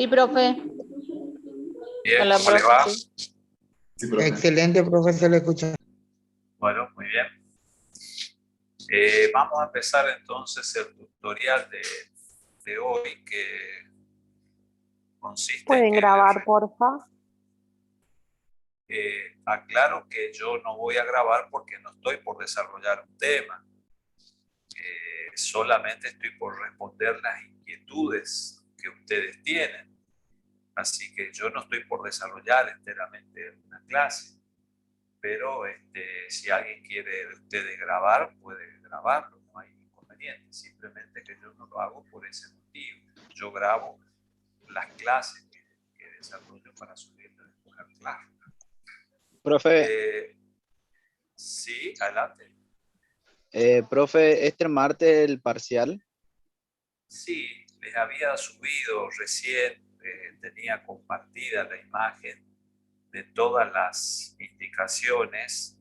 Sí, profe. Bien, Hola, ¿cómo les profe. va? Sí. Sí, profe. Excelente, profe, se le escucha. Bueno, muy bien. Vamos a empezar entonces el tutorial de hoy, que consiste en ¿Pueden que grabar, porfa? aclaro que yo no voy a grabar porque no estoy por desarrollar un tema. Solamente estoy por responder las inquietudes que ustedes tienen. Así que yo no estoy por desarrollar enteramente una clase. Pero si alguien quiere de ustedes grabar, puede grabarlo, no hay inconveniente. Simplemente que yo no lo hago por ese motivo. Yo grabo las clases que desarrollo para subirlas después al Classroom. Profe, Sí, adelante. profe, este martes el parcial. Sí, les había subido recién, tenía compartida la imagen de todas las indicaciones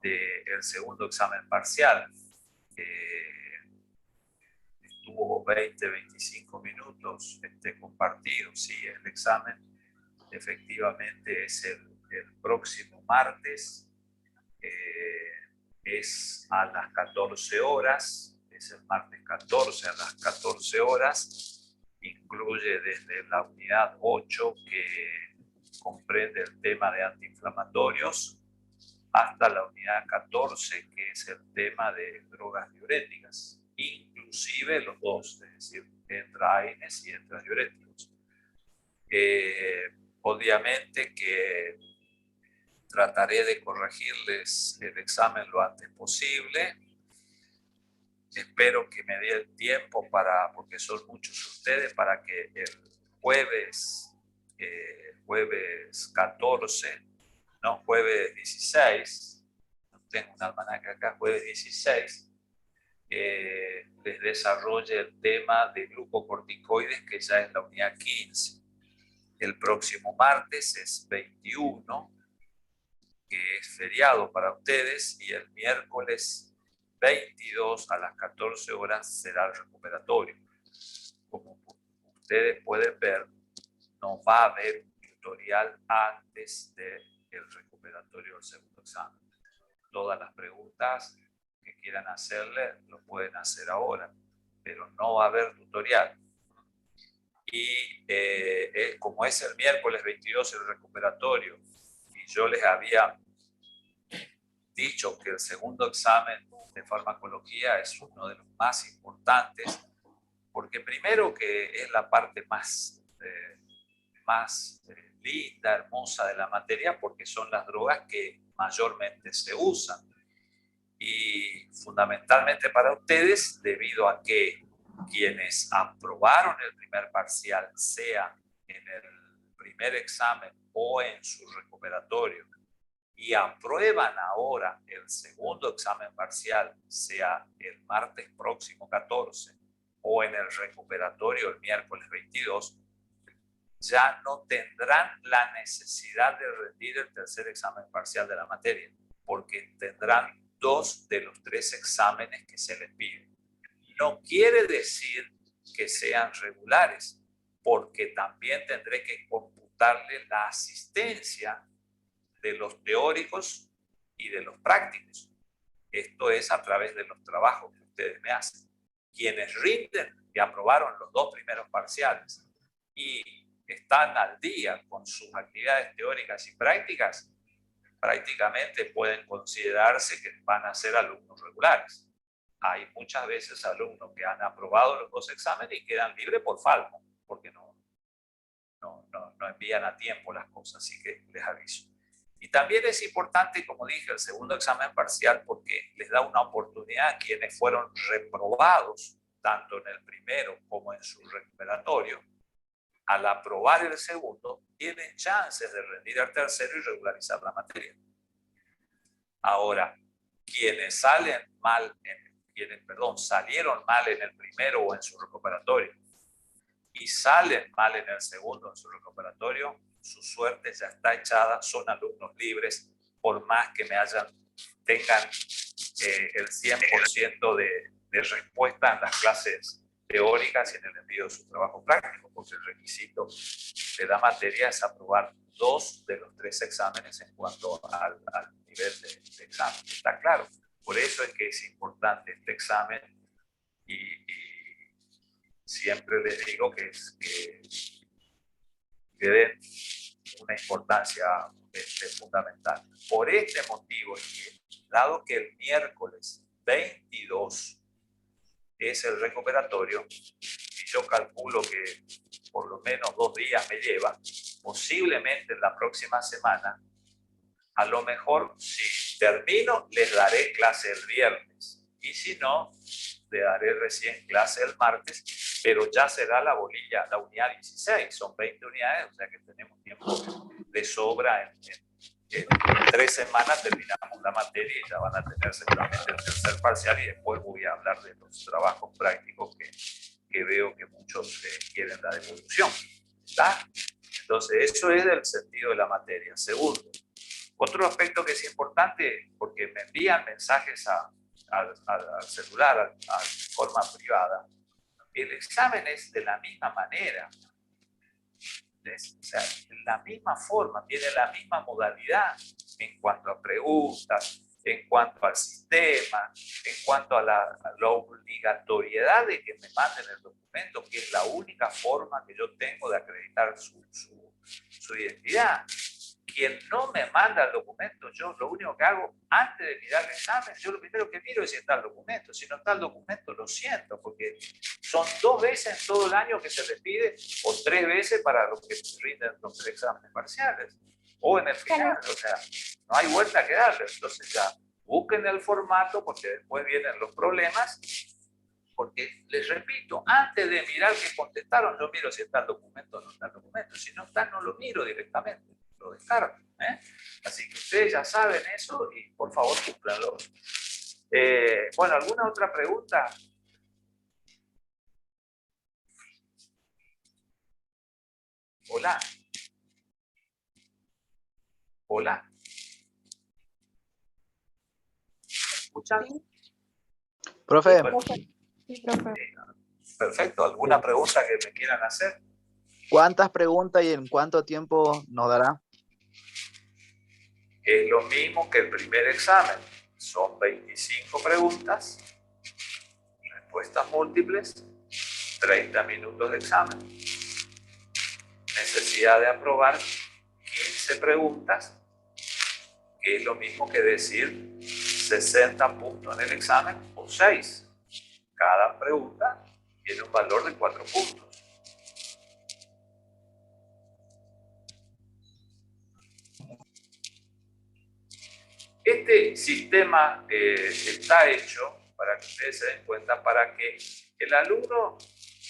del segundo examen parcial. Estuvo 20-25 minutos compartido. Sí, el examen efectivamente es el próximo martes, es a las 14 horas, es el martes 14 a las 14 horas, incluye desde la unidad 8, que comprende el tema de antiinflamatorios, hasta la unidad 14, que es el tema de drogas diuréticas, inclusive los dos, es decir, entra AINES y entra diuréticos. Obviamente que trataré de corregirles el examen lo antes posible. Espero que me dé el tiempo porque son muchos ustedes, para que el jueves 14, no, jueves 16, no tengo un almanaque acá, jueves 16, les desarrolle el tema de glucocorticoides, que ya es la unidad 15. El próximo martes es 21, que es feriado para ustedes, y el miércoles 22 a las 14 horas será el recuperatorio. Como ustedes pueden ver, no va a haber un tutorial antes del recuperatorio del segundo examen. Todas las preguntas que quieran hacerle lo pueden hacer ahora, pero no va a haber tutorial. Y como es el miércoles 22 el recuperatorio, y yo les había dicho que el segundo examen de farmacología es uno de los más importantes, porque primero que es la parte más linda, hermosa de la materia, porque son las drogas que mayormente se usan. Y fundamentalmente para ustedes, debido a que quienes aprobaron el primer parcial, sea en el primer examen o en su recuperatorio, y aprueban ahora el segundo examen parcial, sea el martes próximo 14 o en el recuperatorio el miércoles 22, ya no tendrán la necesidad de rendir el tercer examen parcial de la materia, porque tendrán 2 de los 3 exámenes que se les piden. No quiere decir que sean regulares, porque también tendré que computarle la asistencia de los teóricos y de los prácticos. Esto es a través de los trabajos que ustedes me hacen. Quienes rinden y aprobaron los 2 primeros parciales y están al día con sus actividades teóricas y prácticas, prácticamente pueden considerarse que van a ser alumnos regulares. Hay muchas veces alumnos que han aprobado los 2 exámenes y quedan libres por falta, porque no envían a tiempo las cosas, así que les aviso. Y también es importante, como dije, el segundo examen parcial, porque les da una oportunidad a quienes fueron reprobados, tanto en el primero como en su recuperatorio. Al aprobar el segundo, tienen chances de rendir al tercero y regularizar la materia. Ahora, quienes salieron mal en el primero o en su recuperatorio y salen mal en el segundo o en su recuperatorio, su suerte ya está echada, son alumnos libres, por más que tengan el 100% de respuesta en las clases teóricas y en el envío de su trabajo práctico, porque el requisito de la materia es aprobar 2 de los 3 exámenes en cuanto al nivel de examen. Está claro. Por eso es que es importante este examen y siempre les digo que den una importancia fundamental. Por este motivo, dado que el miércoles 22 es el recuperatorio, y yo calculo que por lo menos 2 días me lleva, posiblemente en la próxima semana, a lo mejor si termino, les daré clase el viernes, y si no, le daré recién clase el martes, pero ya será la bolilla, la unidad 16, son 20 unidades, o sea que tenemos tiempo de sobra. En 3 semanas terminamos la materia y ya van a tener seguramente el tercer parcial, y después voy a hablar de los trabajos prácticos que veo que muchos quieren la devolución. ¿Está? Entonces, eso es el sentido de la materia. Segundo, otro aspecto que es importante, porque me envían mensajes al celular, a forma privada, el examen es de la misma manera, o sea, de la misma forma, tiene la misma modalidad en cuanto a preguntas, en cuanto al sistema, en cuanto a la obligatoriedad de que me manden el documento, que es la única forma que yo tengo de acreditar su identidad. Quien no me manda el documento, yo lo único que hago antes de mirar el examen, yo lo primero que miro es si está el documento. Si no está el documento, lo siento, porque son 2 veces en todo el año que se les pide, o 3 veces para los que rinden los 3 exámenes parciales, o en el final. O sea, no hay vuelta que darle. Entonces ya busquen el formato, porque después vienen los problemas. Porque, les repito, antes de mirar que contestaron, yo miro si está el documento o no está el documento. Si no está, no lo miro directamente, lo descargo. Así que ustedes ya saben eso y por favor cúmplanlo. Bueno, ¿alguna otra pregunta? Hola. Hola. ¿Me escuchan? Profe. Bueno, Sí, profe. perfecto. ¿Alguna pregunta que me quieran hacer? ¿Cuántas preguntas y en cuánto tiempo nos dará? Es lo mismo que el primer examen. Son 25 preguntas, respuestas múltiples, 30 minutos de examen. Necesidad de aprobar 15 preguntas, que es lo mismo que decir 60 puntos en el examen o 6. Cada pregunta tiene un valor de 4 puntos. Este sistema está hecho, para que ustedes se den cuenta, para que el alumno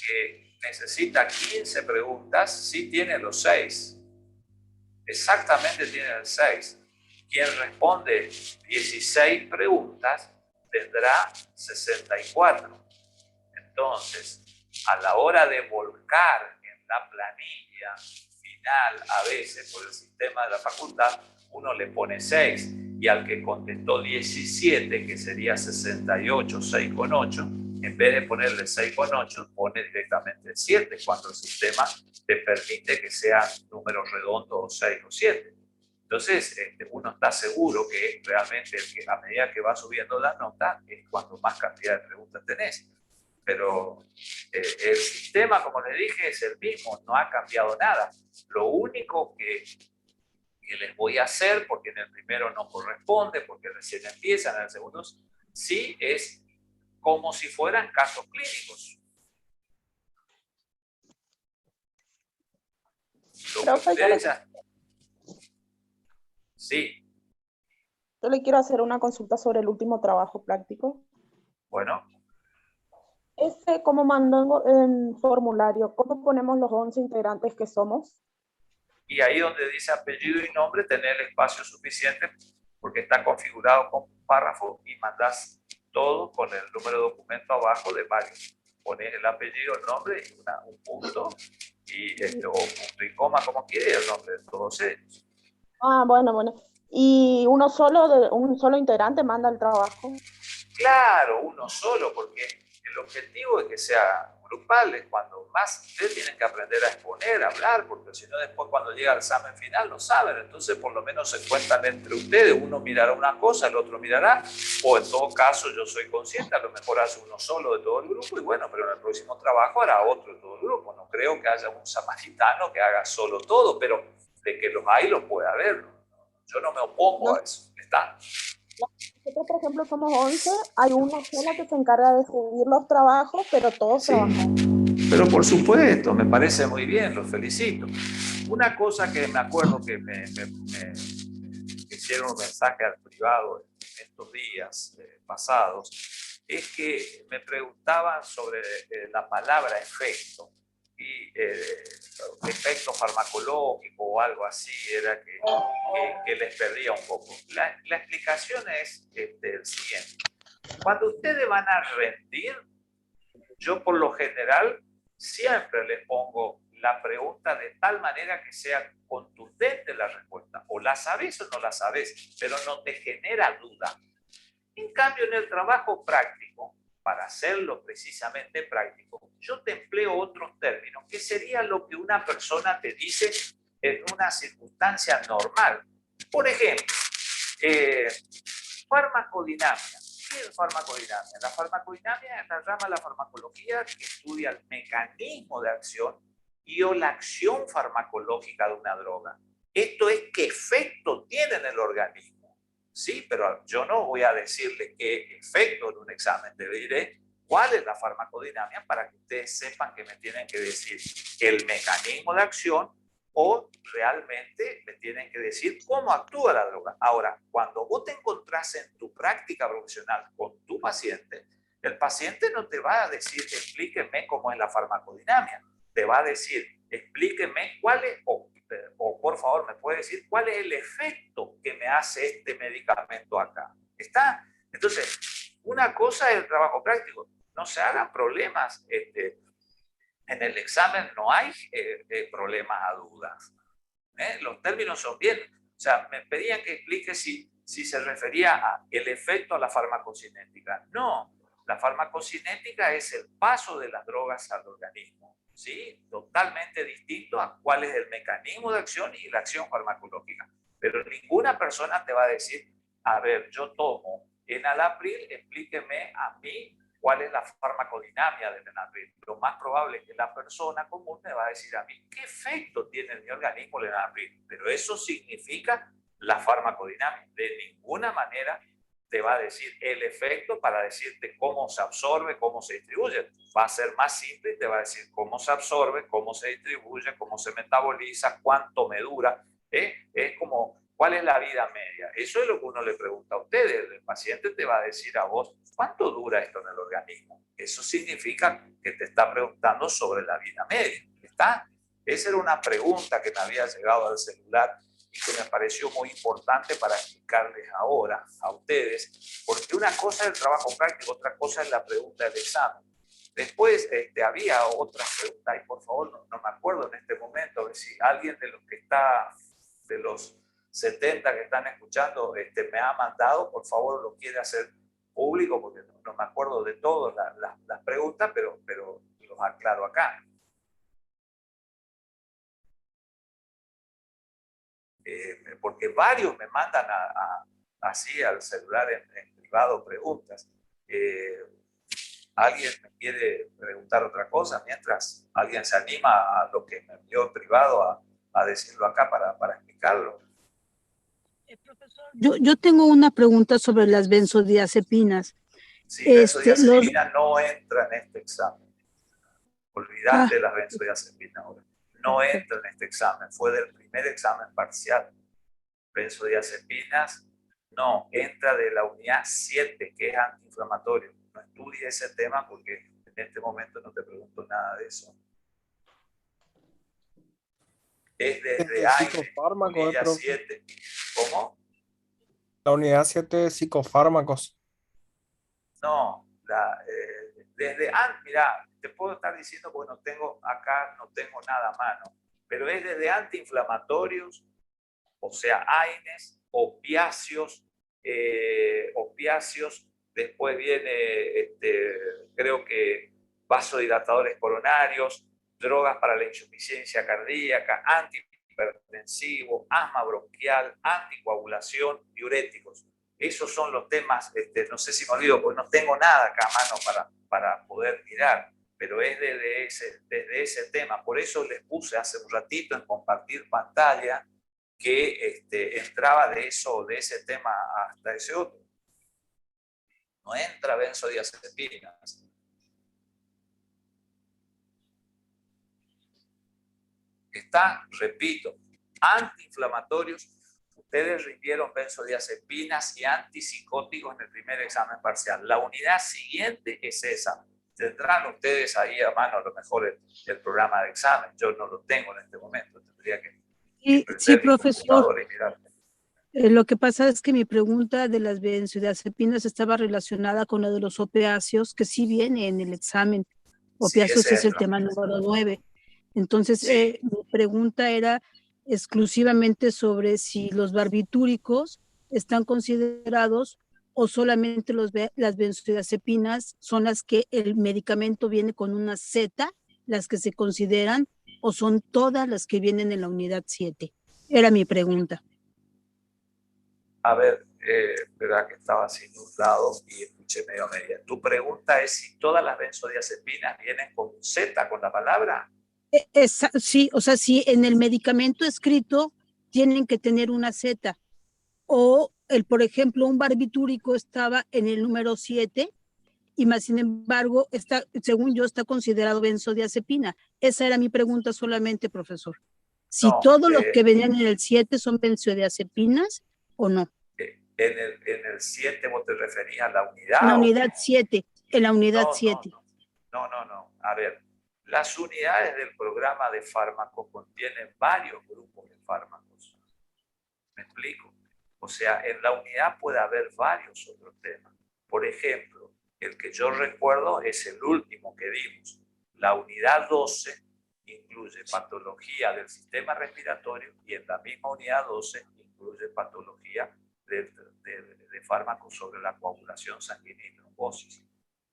que necesita 15 preguntas sí tiene los 6. Exactamente tiene el 6. Quien responde 16 preguntas tendrá 64. Entonces, a la hora de volcar en la planilla final, a veces por el sistema de la facultad, uno le pone 6 y al que contestó 17, que sería 68, 6,8, en vez de ponerle 6,8, pone directamente 7, cuando el sistema te permite que sean números redondos 6 o 7. Entonces, uno está seguro que realmente a medida que va subiendo la nota es cuando más cantidad de preguntas tenés. Pero el sistema, como les dije, es el mismo, no ha cambiado nada. Lo único que les voy a hacer, porque en el primero no corresponde, porque recién empiezan, en el segundo sí, es como si fueran casos clínicos. Sí. Yo le quiero hacer una consulta sobre el último trabajo práctico. Bueno. ¿Cómo mandó en formulario? ¿Cómo ponemos los 11 integrantes que somos? Y ahí donde dice apellido y nombre, tener el espacio suficiente porque está configurado con un párrafo y mandas todo con el número de documento abajo de varios. Pones el apellido, el nombre y un punto y o punto y coma como quieras, el nombre de todos ellos. Ah, bueno. ¿Y un solo integrante manda el trabajo? Claro, uno solo, porque el objetivo es que sea grupales, cuando más ustedes tienen que aprender a exponer, a hablar, porque si no después cuando llega el examen final no saben, entonces por lo menos se cuentan entre ustedes, uno mirará una cosa, el otro mirará, o en todo caso yo soy consciente, a lo mejor hace uno solo de todo el grupo y bueno, pero en el próximo trabajo hará otro de todo el grupo, no creo que haya un samaritano que haga solo todo, pero de que los hay, los puede haber, yo no me opongo a eso, ¿está? Nosotros, por ejemplo, somos 11, hay una sola que se encarga de subir los trabajos, pero todos trabajamos. Pero por supuesto, me parece muy bien, los felicito. Una cosa que me acuerdo que me hicieron un mensaje al privado en estos días pasados, es que me preguntaban sobre la palabra efecto y efecto farmacológico o algo así, era que les perdía un poco. La explicación es el siguiente. Cuando ustedes van a rendir, yo por lo general siempre les pongo la pregunta de tal manera que sea contundente la respuesta. O la sabes o no la sabes, pero no te genera duda. En cambio, en el trabajo práctico, para hacerlo precisamente práctico, yo te empleo otros términos, que sería lo que una persona te dice en una circunstancia normal. Por ejemplo, farmacodinamia. ¿Qué es farmacodinamia? La farmacodinamia es la rama de la farmacología que estudia el mecanismo de acción y o la acción farmacológica de una droga. Esto es qué efecto tiene en el organismo. Sí, pero yo no voy a decirle qué efecto en un examen. Te diré cuál es la farmacodinamia para que ustedes sepan que me tienen que decir el mecanismo de acción o realmente me tienen que decir cómo actúa la droga. Ahora, cuando vos te encontrás en tu práctica profesional con tu paciente, el paciente no te va a decir, explíqueme cómo es la farmacodinamia. Te va a decir, explíqueme cuál es, o por favor, me puede decir cuál es el efecto que me hace este medicamento acá. ¿Está? Entonces, una cosa es el trabajo práctico. No se hagan problemas. En el examen no hay problemas a dudas. Los términos son bien. O sea, me pedían que explique si se refería a el efecto a la farmacocinética. No, la farmacocinética es el paso de las drogas al organismo, ¿sí? Totalmente distinto a cuál es el mecanismo de acción y la acción farmacológica. Pero ninguna persona te va a decir, a ver, yo tomo enalapril, explíqueme a mí cuál es la farmacodinamia del enalapril. Lo más probable es que la persona común me va a decir a mí qué efecto tiene en mi organismo el enalapril, pero eso significa la farmacodinamia. De ninguna manera te va a decir el efecto para decirte cómo se absorbe, cómo se distribuye. Va a ser más simple y te va a decir cómo se absorbe, cómo se distribuye, cómo se metaboliza, cuánto me dura. Es como ¿cuál es la vida media? Eso es lo que uno le pregunta a ustedes. El paciente te va a decir a vos, ¿cuánto dura esto en el organismo? Eso significa que te está preguntando sobre la vida media. ¿Está? Esa era una pregunta que me había llegado al celular y que me pareció muy importante para explicarles ahora a ustedes, porque una cosa es el trabajo práctico, otra cosa es la pregunta del examen. Después había otras preguntas, y por favor no me acuerdo en este momento, a ver si alguien de los que está, de los 70 que están escuchando me ha mandado, por favor lo quiere hacer público, porque no me acuerdo de todas las preguntas, pero los aclaro acá. Porque varios me mandan así al celular en privado preguntas. ¿Alguien me quiere preguntar otra cosa? Mientras alguien se anima a lo que me envió en privado a decirlo acá para explicarlo. Profesor, yo tengo una pregunta sobre las benzodiazepinas. Sí, benzodiazepina no entra en este examen. Olvidate las benzodiazepinas ahora. No entra en este examen. Fue del primer examen parcial. Benzodiazepinas no, entra de la unidad 7, que es antiinflamatorio. No estudies ese tema porque en este momento no te pregunto nada de eso. Es desde unidad 7. ¿Cómo? La unidad 7 de psicofármacos. No, desde mira, te puedo estar diciendo porque no tengo nada a mano, pero es desde antiinflamatorios, o sea, AINES, opiáceos, después viene, creo que vasodilatadores coronarios, drogas para la insuficiencia cardíaca, antihipertensivo, asma bronquial, anticoagulación, diuréticos. Esos son los temas, no sé si me olvido, porque no tengo nada acá a mano para poder mirar, pero es desde ese tema. Por eso les puse hace un ratito en compartir pantalla que entraba de ese tema hasta ese otro. No entra benzodiazepinas. Está, repito, antiinflamatorios. Ustedes rindieron benzodiazepinas y antipsicóticos en el primer examen parcial. La unidad siguiente es esa. Tendrán ustedes ahí a mano a lo mejor el programa de examen. Yo no lo tengo en este momento. Tendría que Sí, profesor. Y mirar. Lo que pasa es que mi pregunta de las benzodiazepinas estaba relacionada con la de los opiáceos, que sí viene en el examen. Opiáceos Sí, es el tema número 9. Entonces, sí. mi pregunta era exclusivamente sobre si los barbitúricos están considerados o solamente las benzodiazepinas son las que el medicamento viene con una Z, las que se consideran, o son todas las que vienen en la unidad 7. Era mi pregunta. A ver, verdad que estaba así nublado y escuché medio media. Tu pregunta es si todas las benzodiazepinas vienen con Z, con la palabra. Sí, o sea, si en el medicamento escrito tienen que tener una Z, o por ejemplo, un barbitúrico estaba en el número 7 y más sin embargo, según yo, está considerado benzodiazepina. Esa era mi pregunta solamente, profesor. Si No, todos los que venían en el 7 son benzodiazepinas o no. En el 7 vos te referías a la unidad. En la unidad 7, en la unidad 7. No. A ver, las unidades del programa de fármacos contienen varios grupos de fármacos. ¿Me explico? O sea, en la unidad puede haber varios otros temas. Por ejemplo, el que yo recuerdo es el último que vimos. La unidad 12 incluye patología del sistema respiratorio y en la misma unidad 12 incluye patología de fármacos sobre la coagulación sanguínea y trombosis.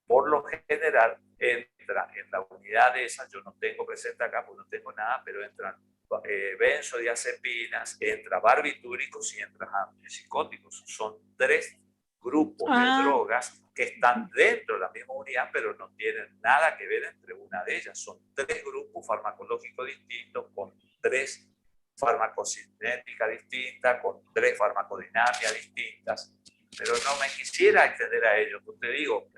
Por lo general, entra en la unidad de esas, yo no tengo presente acá porque no tengo nada, pero entran benzodiazepinas, entra barbitúricos y entran antipsicóticos. Son 3 grupos de drogas que están dentro de la misma unidad, pero no tienen nada que ver entre una de ellas. Son 3 grupos farmacológicos distintos, con 3 farmacocinéticas distintas, con 3 farmacodinámicas distintas. Pero no me quisiera extender a ello. Pues te digo,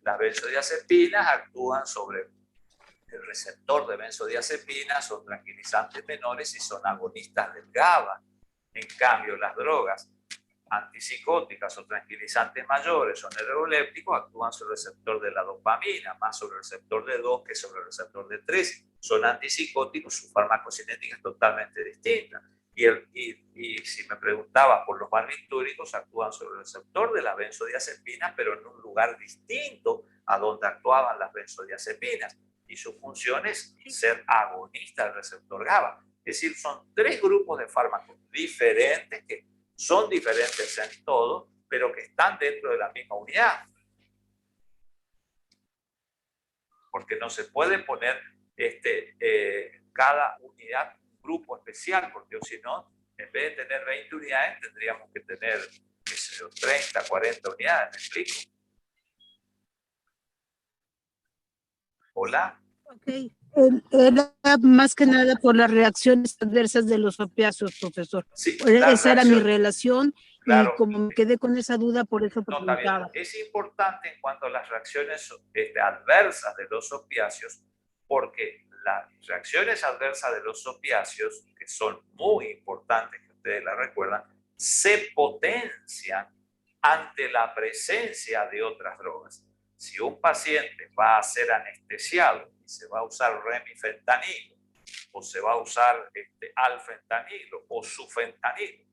las benzodiazepinas actúan sobre el receptor de benzodiazepinas, son tranquilizantes menores y son agonistas del GABA. En cambio, las drogas antipsicóticas o tranquilizantes mayores o neurolépticos actúan sobre el receptor de la dopamina, más sobre el receptor de 2 que sobre el receptor de 3. Son antipsicóticos, su farmacocinética es totalmente distinta. Y si me preguntaba por los barbitúricos, actúan sobre el receptor de las benzodiazepinas, pero en un lugar distinto a donde actuaban las benzodiazepinas. Y su función es ser agonista del receptor GABA. Es decir, son 3 grupos de fármacos diferentes que son diferentes en todo, pero que están dentro de la misma unidad. Porque no se puede poner cada unidad un grupo especial, porque si no, en vez de tener 20 unidades, tendríamos que tener 30, 40 unidades. ¿Me explico? Hola. Ok. Era más que nada por las reacciones adversas de los opiáceos, profesor. Sí, esa era mi relación, claro, y como me quedé con esa duda, por eso preguntaba. Es importante en cuanto a las reacciones adversas de los opiáceos, porque las reacciones adversas de los opiáceos, que son muy importantes, que ustedes la recuerdan, se potencian ante la presencia de otras drogas. Si un paciente va a ser anestesiado y se va a usar remifentanilo, o se va a usar alfentanilo o sufentanilo,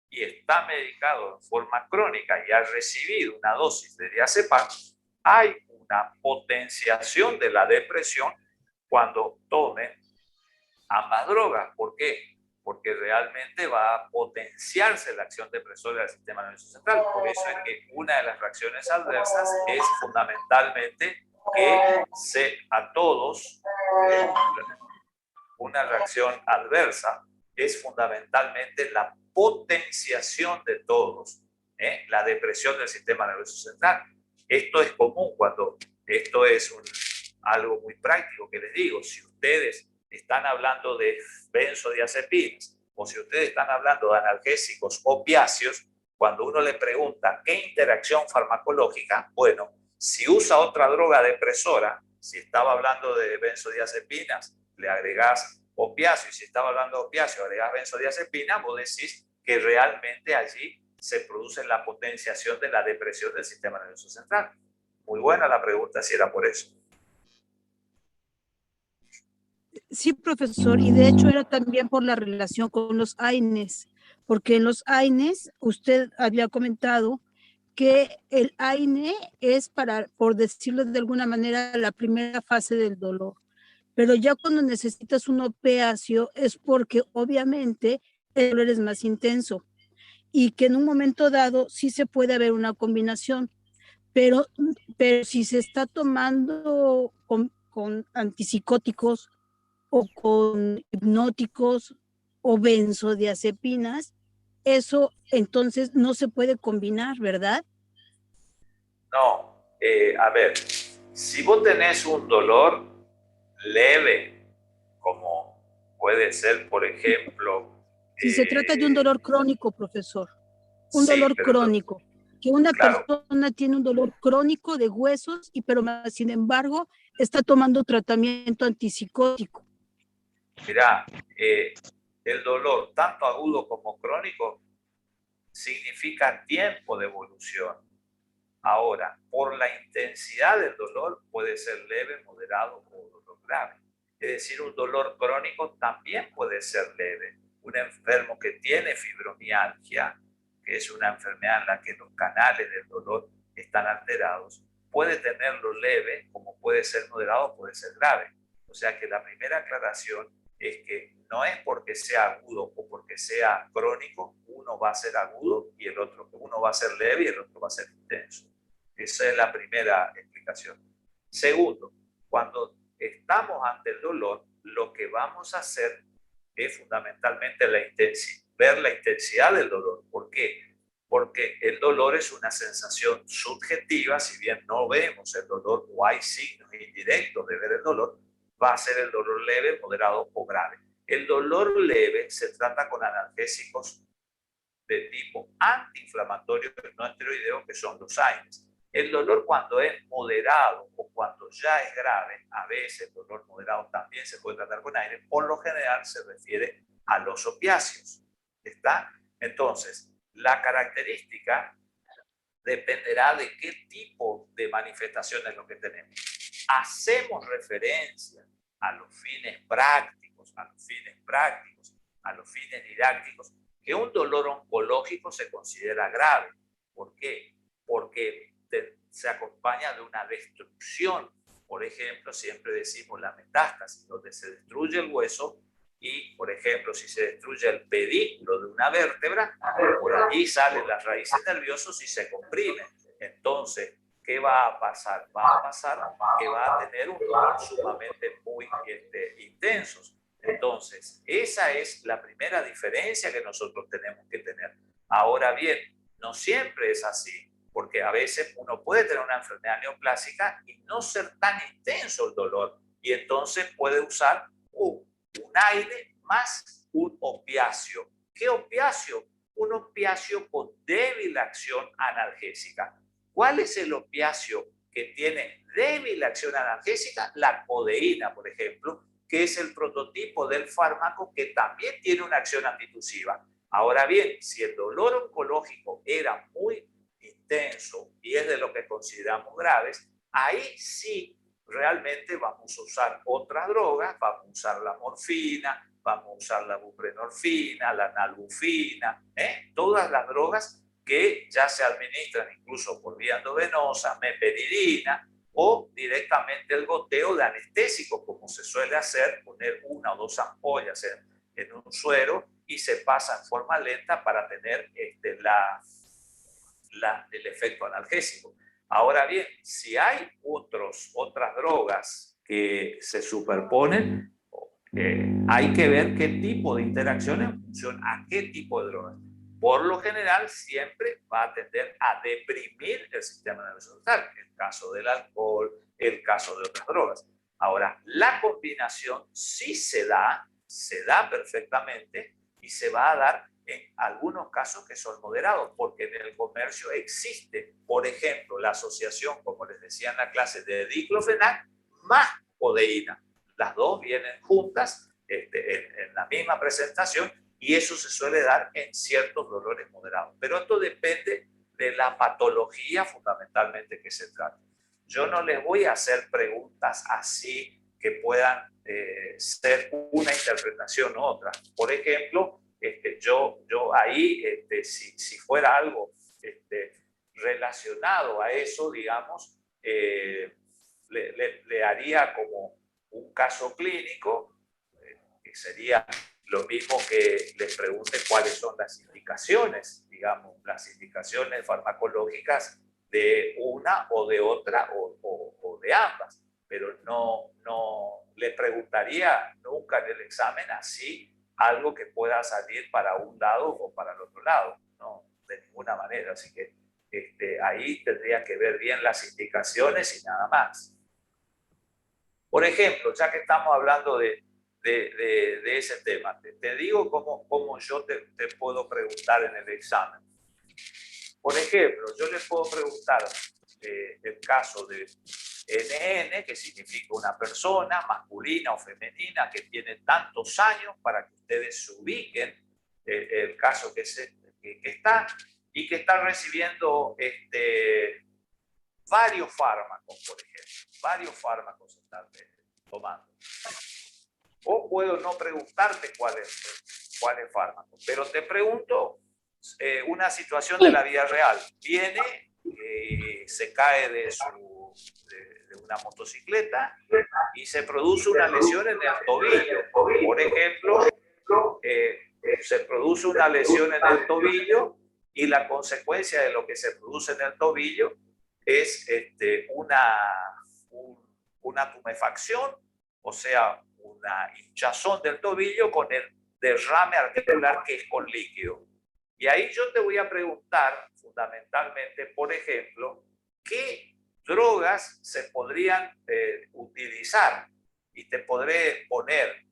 y está medicado en forma crónica y ha recibido una dosis de diazepam, hay una potenciación de la depresión cuando tome ambas drogas. ¿Por qué? Porque realmente va a potenciarse la acción depresora del sistema nervioso central. Por eso es que una de las reacciones adversas es fundamentalmente que a todos una reacción adversa es fundamentalmente la potenciación de todos, la depresión del sistema nervioso central. Esto es común cuando esto es algo muy práctico que les digo. Si ustedes están hablando de benzodiazepinas o si ustedes están hablando de analgésicos opiáceos, cuando uno le pregunta qué interacción farmacológica, bueno, si usa otra droga depresora, si estaba hablando de benzodiazepinas, le agregás opiáceo, y si estaba hablando de opiáceo, agregás benzodiazepina, vos decís que realmente allí se produce la potenciación de la depresión del sistema nervioso central. Muy buena la pregunta, si era por eso. Sí, profesor, y de hecho era también por la relación con los AINES, porque en los AINES usted había comentado que el AINE es para, por decirlo de alguna manera, la primera fase del dolor. Pero ya cuando necesitas un opiáceo es porque obviamente el dolor es más intenso y que en un momento dado sí se puede haber una combinación, pero si se está tomando con antipsicóticos o con hipnóticos o benzodiazepinas, eso entonces no se puede combinar, ¿verdad? No, a ver, si vos tenés un dolor leve, como puede ser, por ejemplo... Si se trata de un dolor crónico, profesor, un sí, dolor crónico, que una claro, persona tiene un dolor crónico de huesos, pero sin embargo está tomando tratamiento antipsicótico. mirá, el dolor, tanto agudo como crónico, significa tiempo de evolución. Ahora, por la intensidad del dolor puede ser leve, moderado o dolor grave. Es decir, un dolor crónico también puede ser leve. Un enfermo que tiene fibromialgia, que es una enfermedad en la que los canales del dolor están alterados, puede tenerlo leve, como puede ser moderado, puede ser grave. O sea que la primera aclaración es que no es porque sea agudo o porque sea crónico, uno va a ser agudo y el otro, uno va a ser leve y el otro va a ser intenso. Esa es la primera explicación. Segundo, cuando estamos ante el dolor, lo que vamos a hacer es fundamentalmente ver la intensidad del dolor. ¿Por qué? Porque el dolor es una sensación subjetiva, si bien no vemos el dolor o hay signos indirectos de ver el dolor, va a ser el dolor leve, moderado o grave. El dolor leve se trata con analgésicos de tipo antiinflamatorio no esteroideo, que son los AINES. El dolor cuando es moderado o cuando ya es grave, a veces el dolor moderado también se puede tratar con AINES, por lo general se refiere a los opiáceos. ¿Está? Entonces, la característica dependerá de qué tipo de manifestación es lo que tenemos. Hacemos referencia a los fines prácticos, a los fines didácticos, que un dolor oncológico se considera grave. ¿Por qué? Porque se acompaña de una destrucción. Por ejemplo, siempre decimos la metástasis, donde se destruye el hueso y, por ejemplo, si se destruye el pedículo de una vértebra, por allí salen las raíces nerviosas y se comprimen. Entonces, ¿qué va a pasar? Va a pasar que va a tener un dolor sumamente muy intensos. Entonces, esa es la primera diferencia que nosotros tenemos que tener. Ahora bien, no siempre es así, porque a veces uno puede tener una enfermedad neoplásica y no ser tan intenso el dolor, y entonces puede usar un AINE más un opiáceo. ¿Qué opiáceo? Un opiáceo con débil acción analgésica. ¿Cuál es el opiáceo que tiene débil acción analgésica? La codeína, por ejemplo, que es el prototipo del fármaco que también tiene una acción antitusiva. Ahora bien, si el dolor oncológico era muy intenso y es de lo que consideramos graves, ahí sí realmente vamos a usar otras drogas, vamos a usar la morfina, vamos a usar la buprenorfina, la nalbufina, todas las drogas que ya se administran incluso por vía endovenosa, meperidina, o directamente el goteo de anestésico, como se suele hacer, poner una o dos ampollas en un suero y se pasa en forma lenta para tener el efecto analgésico. Ahora bien, si hay otras drogas que se superponen, hay que ver qué tipo de interacción en función a qué tipo de drogas. Por lo general, siempre va a tender a deprimir el sistema nervioso central, el caso del alcohol, el caso de otras drogas. Ahora, la combinación sí se da perfectamente y se va a dar en algunos casos que son moderados, porque en el comercio existe, por ejemplo, la asociación, como les decía en la clase, de diclofenac más codeína. Las dos vienen juntas en la misma presentación y eso se suele dar en ciertos dolores moderados. Pero esto depende de la patología fundamentalmente que se trata. Yo no les voy a hacer preguntas así que puedan ser una interpretación u otra. Por ejemplo, yo ahí, si fuera algo relacionado a eso, digamos, le haría como un caso clínico, que sería lo mismo que les pregunte cuáles son las indicaciones, digamos, las indicaciones farmacológicas de una o de otra o de ambas, pero no le preguntaría nunca en el examen así algo que pueda salir para un lado o para el otro lado, no, de ninguna manera. Así que ahí tendría que ver bien las indicaciones y nada más. Por ejemplo, ya que estamos hablando de ese tema, te digo cómo yo te puedo preguntar en el examen. Por ejemplo, yo les puedo preguntar el caso de NN, que significa una persona masculina o femenina que tiene tantos años, para que ustedes se ubiquen el caso que está y que está recibiendo varios fármacos, por ejemplo. Varios fármacos están tomando. O puedo no preguntarte cuáles fármacos, pero te pregunto una situación de la vida real. Viene, se cae de una motocicleta y se produce una lesión en el tobillo. Por ejemplo, se produce una lesión en el tobillo y la consecuencia de lo que se produce en el tobillo es una tumefacción, o sea, una hinchazón del tobillo con el derrame articular que es con líquido. Y ahí yo te voy a preguntar fundamentalmente, por ejemplo, ¿qué drogas se podrían utilizar? Y te podré poner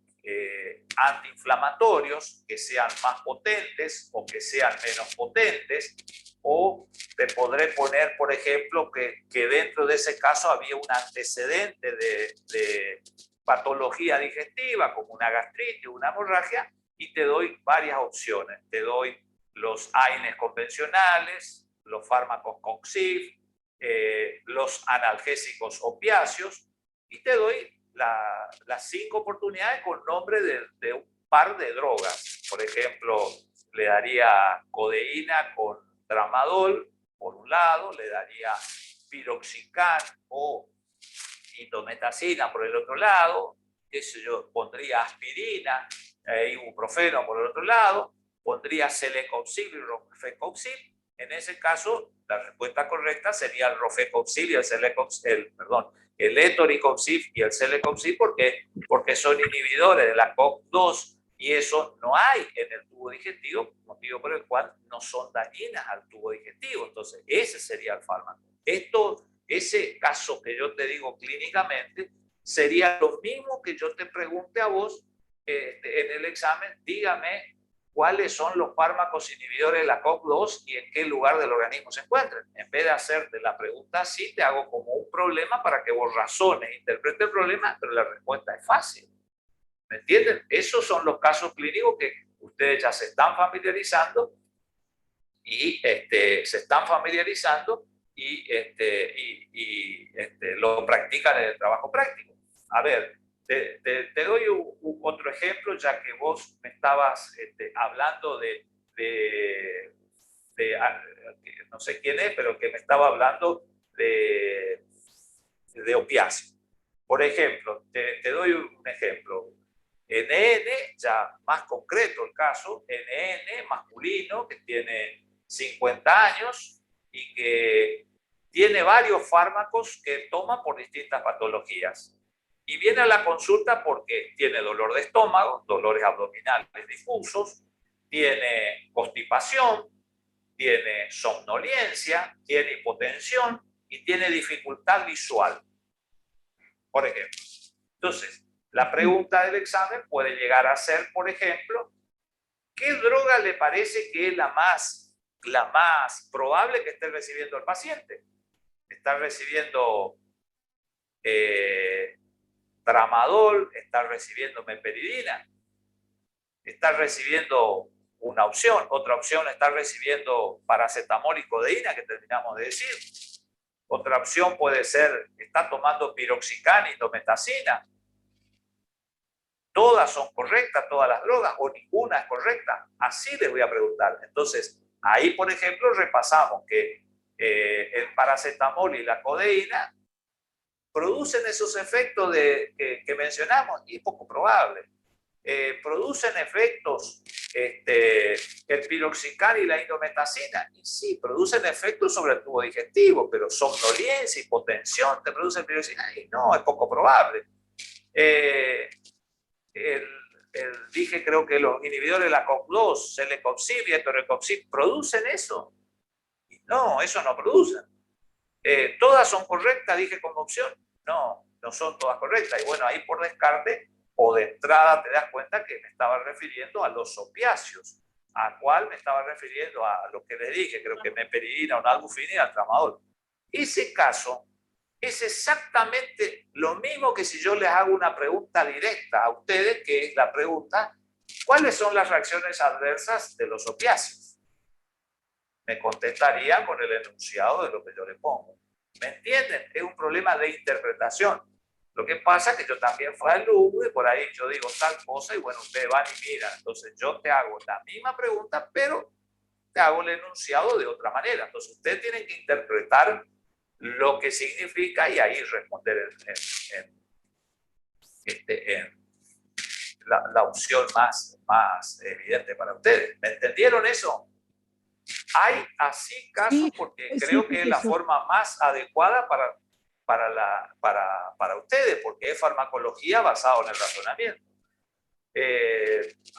antiinflamatorios que sean más potentes o que sean menos potentes, o te podré poner, por ejemplo, que dentro de ese caso había un antecedente de patología digestiva, como una gastritis, una hemorragia, y te doy varias opciones. Te doy los AINES convencionales, los fármacos COXIF, los analgésicos opiáceos, y te doy las 5 oportunidades con nombre de un par de drogas. Por ejemplo, le daría codeína con tramadol, por un lado, le daría piroxicam o indometacina por el otro lado, yo pondría aspirina, ibuprofeno por el otro lado, pondría celecoxib y rofecoxib. En ese caso, la respuesta correcta sería el rofecoxib y el etoricoxib y el celecoxib, porque son inhibidores de la COX-2 y eso no hay en el tubo digestivo, motivo por el cual no son dañinas al tubo digestivo. Entonces, ese sería el fármaco. Ese caso que yo te digo clínicamente sería lo mismo que yo te pregunte a vos en el examen. Dígame cuáles son los fármacos inhibidores de la COX-2 y en qué lugar del organismo se encuentran. En vez de hacerte la pregunta así, te hago como un problema para que vos razones, interpretes el problema, pero la respuesta es fácil. ¿Me entienden? Esos son los casos clínicos que ustedes ya se están familiarizando y lo practican en el trabajo práctico. A ver, te doy otro ejemplo, ya que vos me estabas hablando de no sé quién es, pero que me estaba hablando de opiáceos. Por ejemplo, te doy un ejemplo. NN, ya más concreto el caso, NN masculino que tiene 50 años y que tiene varios fármacos que toma por distintas patologías. Y viene a la consulta porque tiene dolor de estómago, dolores abdominales difusos, tiene constipación, tiene somnolencia, tiene hipotensión y tiene dificultad visual, por ejemplo. Entonces, la pregunta del examen puede llegar a ser, por ejemplo, ¿qué droga le parece que es la más probable que esté recibiendo el paciente? ¿Está recibiendo tramadol? ¿Está recibiendo meperidina? ¿Está recibiendo una opción? Otra opción, está recibiendo paracetamol y codeína, que terminamos de decir. Otra opción puede ser, está tomando piroxicam y indometacina. ¿Todas son correctas, todas las drogas, o ninguna es correcta? Así les voy a preguntar. Entonces, ahí, por ejemplo, repasamos que el paracetamol y la codeína producen esos efectos que mencionamos, y es poco probable. ¿Producen efectos el piroxicam y la indometacina? Y sí, producen efectos sobre el tubo digestivo, pero somnolencia, hipotensión, ¿te produce el piroxicam? Y no, es poco probable. Dije, creo que los inhibidores de la COX-2, celecoxib y etorecoxib, ¿producen eso? No, eso no producen. ¿Todas son correctas? Dije como opción. No, no son todas correctas. Y bueno, ahí por descarte o de entrada te das cuenta que me estaba refiriendo a los opiáceos. ¿A cuál me estaba refiriendo? A lo que les dije, creo que meperidina, o nalbufina y al tramadol. Ese caso es exactamente lo mismo que si yo les hago una pregunta directa a ustedes, que es la pregunta: ¿cuáles son las reacciones adversas de los opiáceos? Me contestarían con el enunciado de lo que yo le pongo. ¿Me entienden? Es un problema de interpretación. Lo que pasa es que yo también fui alumno y por ahí yo digo tal cosa y bueno, ustedes van y miran. Entonces yo te hago la misma pregunta, pero te hago el enunciado de otra manera. Entonces ustedes tienen que interpretar lo que significa y ahí responder en la opción más evidente para ustedes. ¿Me entendieron eso? Hay así casos porque creo que es la forma más adecuada para ustedes, porque es farmacología basada en el razonamiento.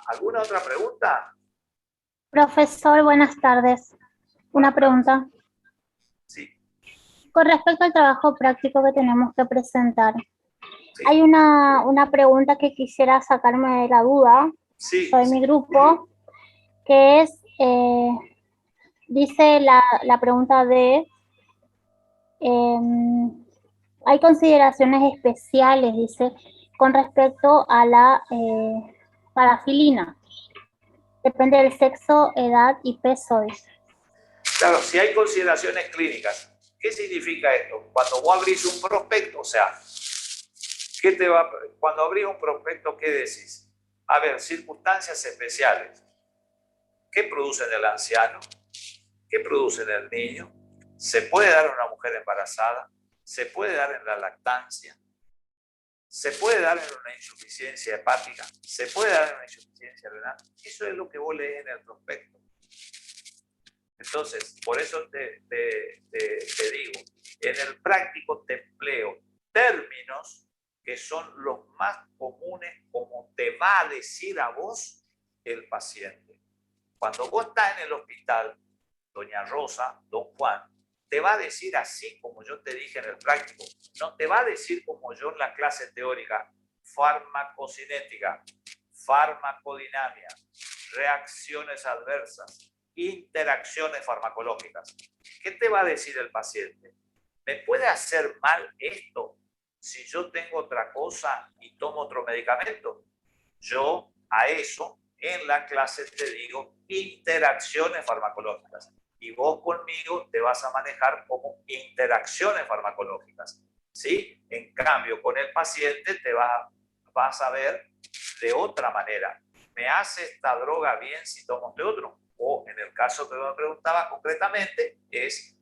¿Alguna otra pregunta? Profesor, buenas tardes. Una pregunta. Sí. Con respecto al trabajo práctico que tenemos que presentar, Sí. hay una pregunta que quisiera sacarme de la duda. Sí, Soy sí. mi grupo, que es, dice la pregunta de, hay consideraciones especiales, dice, con respecto a la parafilina. Depende del sexo, edad y peso, dice. Claro, si hay consideraciones clínicas, ¿qué significa esto? Cuando vos abrís un prospecto, o sea, cuando abrís un prospecto, ¿qué decís? A ver, circunstancias especiales. ¿Qué produce en el anciano? ¿Qué produce en el niño? ¿Se puede dar en una mujer embarazada? ¿Se puede dar en la lactancia? ¿Se puede dar en una insuficiencia hepática? ¿Se puede dar en una insuficiencia renal? Eso es lo que vos lees en el prospecto. Entonces, por eso te digo, en el práctico te empleo términos que son los más comunes, como te va a decir a vos el paciente. Cuando vos estás en el hospital, doña Rosa, don Juan, te va a decir así como yo te dije en el práctico. No te va a decir como yo en la clase teórica: farmacocinética, farmacodinamia, reacciones adversas, interacciones farmacológicas. ¿Qué te va a decir el paciente? ¿Me puede hacer mal esto si yo tengo otra cosa y tomo otro medicamento? Yo a eso en la clase te digo interacciones farmacológicas. Y vos conmigo te vas a manejar como interacciones farmacológicas, ¿sí? En cambio, con el paciente te vas a ver de otra manera. ¿Me hace esta droga bien si tomo este otro? O en el caso que me preguntaba concretamente es: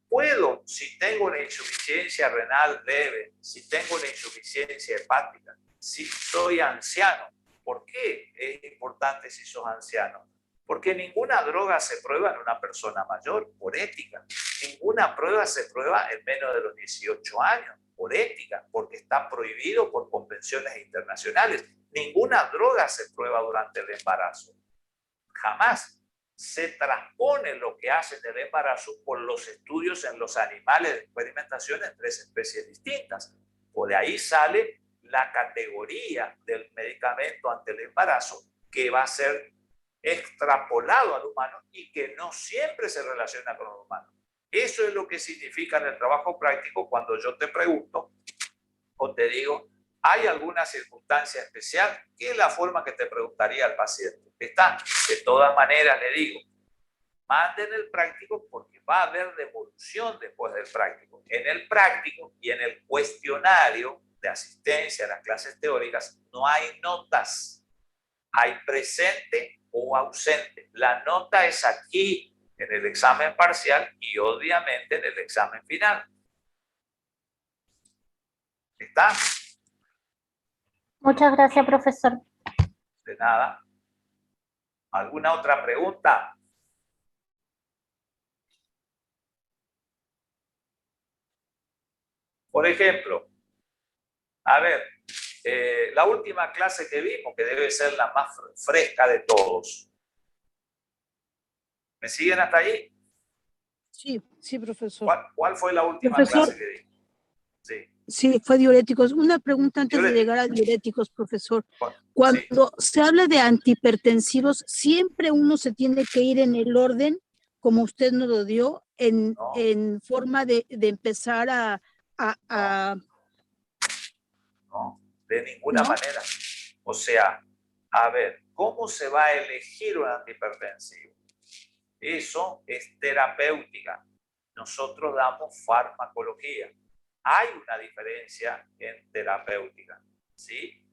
¿puedo, si tengo una insuficiencia renal leve, si tengo una insuficiencia hepática, si soy anciano? ¿Por qué es importante si sos anciano? Porque ninguna droga se prueba en una persona mayor por ética. ninguna prueba se prueba en menos de los 18 años, por ética, porque está prohibido por convenciones internacionales. Ninguna droga se prueba durante el embarazo. Jamás se transpone lo que hace en el embarazo por los estudios en los animales de experimentación en 3 especies distintas. Por ahí sale la categoría del medicamento ante el embarazo que va a ser extrapolado al humano y que no siempre se relaciona con el humano. Eso es lo que significa en el trabajo práctico cuando yo te pregunto o te digo, ¿hay alguna circunstancia especial? ¿Qué es la forma que te preguntaría al paciente? Está, de todas maneras le digo, manden el práctico porque va a haber devolución después del práctico. En el práctico y en el cuestionario de asistencia a las clases teóricas no hay notas, hay presente o ausente. La nota es aquí en el examen parcial y obviamente en el examen final. ¿Está? Muchas gracias, profesor. De nada. ¿Alguna otra pregunta? Por ejemplo, a ver, la última clase que vimos, que debe ser la más fresca de todos. ¿Me siguen hasta ahí? Sí, sí, profesor. ¿Cuál fue la última Profesor, clase que vimos? Sí. Sí, fue diuréticos. Una pregunta antes de Diuréticos. llegar a diuréticos, profesor. Sí. Cuando se habla de antihipertensivos, ¿siempre uno se tiene que ir en el orden, como usted nos lo dio, en forma de empezar No, de ninguna manera. O sea, a ver, ¿cómo se va a elegir un antihipertensivo? Eso es terapéutica. Nosotros damos farmacología. Hay una diferencia en terapéutica, ¿sí?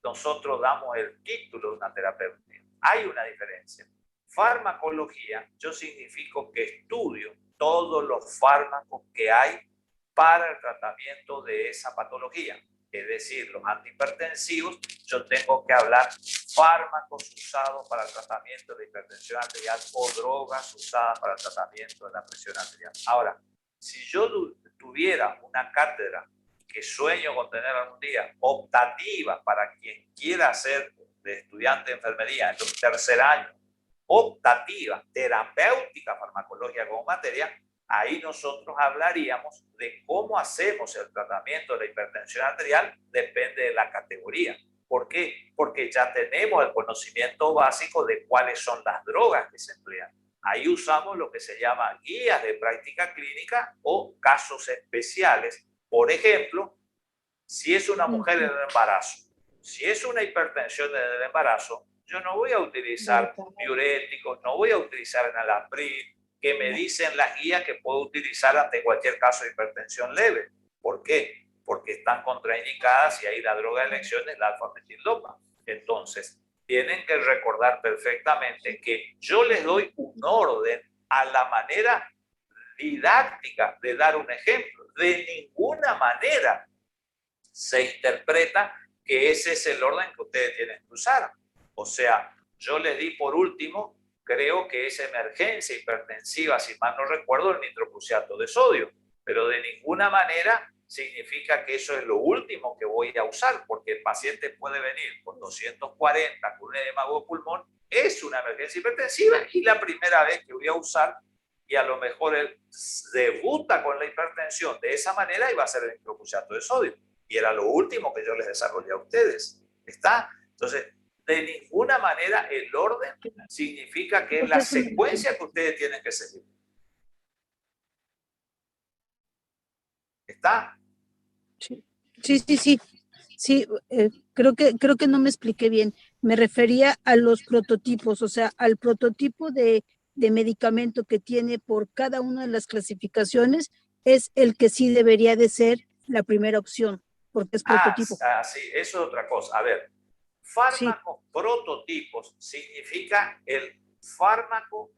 Nosotros damos el título de una terapéutica. Hay una diferencia. Farmacología, yo significo que estudio todos los fármacos que hay para el tratamiento de esa patología. Es decir, los antihipertensivos, yo tengo que hablar fármacos usados para el tratamiento de hipertensión arterial o drogas usadas para el tratamiento de la presión arterial. Ahora, si yo tuviera una cátedra que sueño con tener algún día, optativa para quien quiera ser de estudiante de enfermería en el 3er año, optativa, terapéutica, farmacología como materia, ahí nosotros hablaríamos de cómo hacemos el tratamiento de la hipertensión arterial, depende de la categoría. ¿Por qué? Porque ya tenemos el conocimiento básico de cuáles son las drogas que se emplean. Ahí usamos lo que se llama guías de práctica clínica o casos especiales. Por ejemplo, si es una mujer en el embarazo, si es una hipertensión en el embarazo, yo no voy a utilizar diuréticos, no voy a utilizar enalapril, que me dicen las guías que puedo utilizar ante cualquier caso de hipertensión leve. ¿Por qué? Porque están contraindicadas y ahí la droga de elección es la alfa-metildopa. Entonces, tienen que recordar perfectamente que yo les doy un orden a la manera didáctica de dar un ejemplo. De ninguna manera se interpreta que ese es el orden que ustedes tienen que usar. O sea, yo les di por último, creo que es emergencia hipertensiva, si mal no recuerdo, el nitroprusiato de sodio, pero de ninguna manera significa que eso es lo último que voy a usar, porque el paciente puede venir con 240, con un edema de pulmón, es una emergencia hipertensiva y la primera vez que voy a usar, y a lo mejor él debuta con la hipertensión de esa manera y va a ser el nitroprusiato de sodio. Y era lo último que yo les desarrollé a ustedes. ¿Está? Entonces, de ninguna manera el orden significa que es la secuencia que ustedes tienen que seguir. ¿Está? Sí, creo que no me expliqué bien. Me refería a los prototipos, o sea, al prototipo de medicamento que tiene por cada una de las clasificaciones es el que sí debería de ser la primera opción, porque es prototipo. Sí, eso es otra cosa. A ver, fármacos prototipos significa el fármaco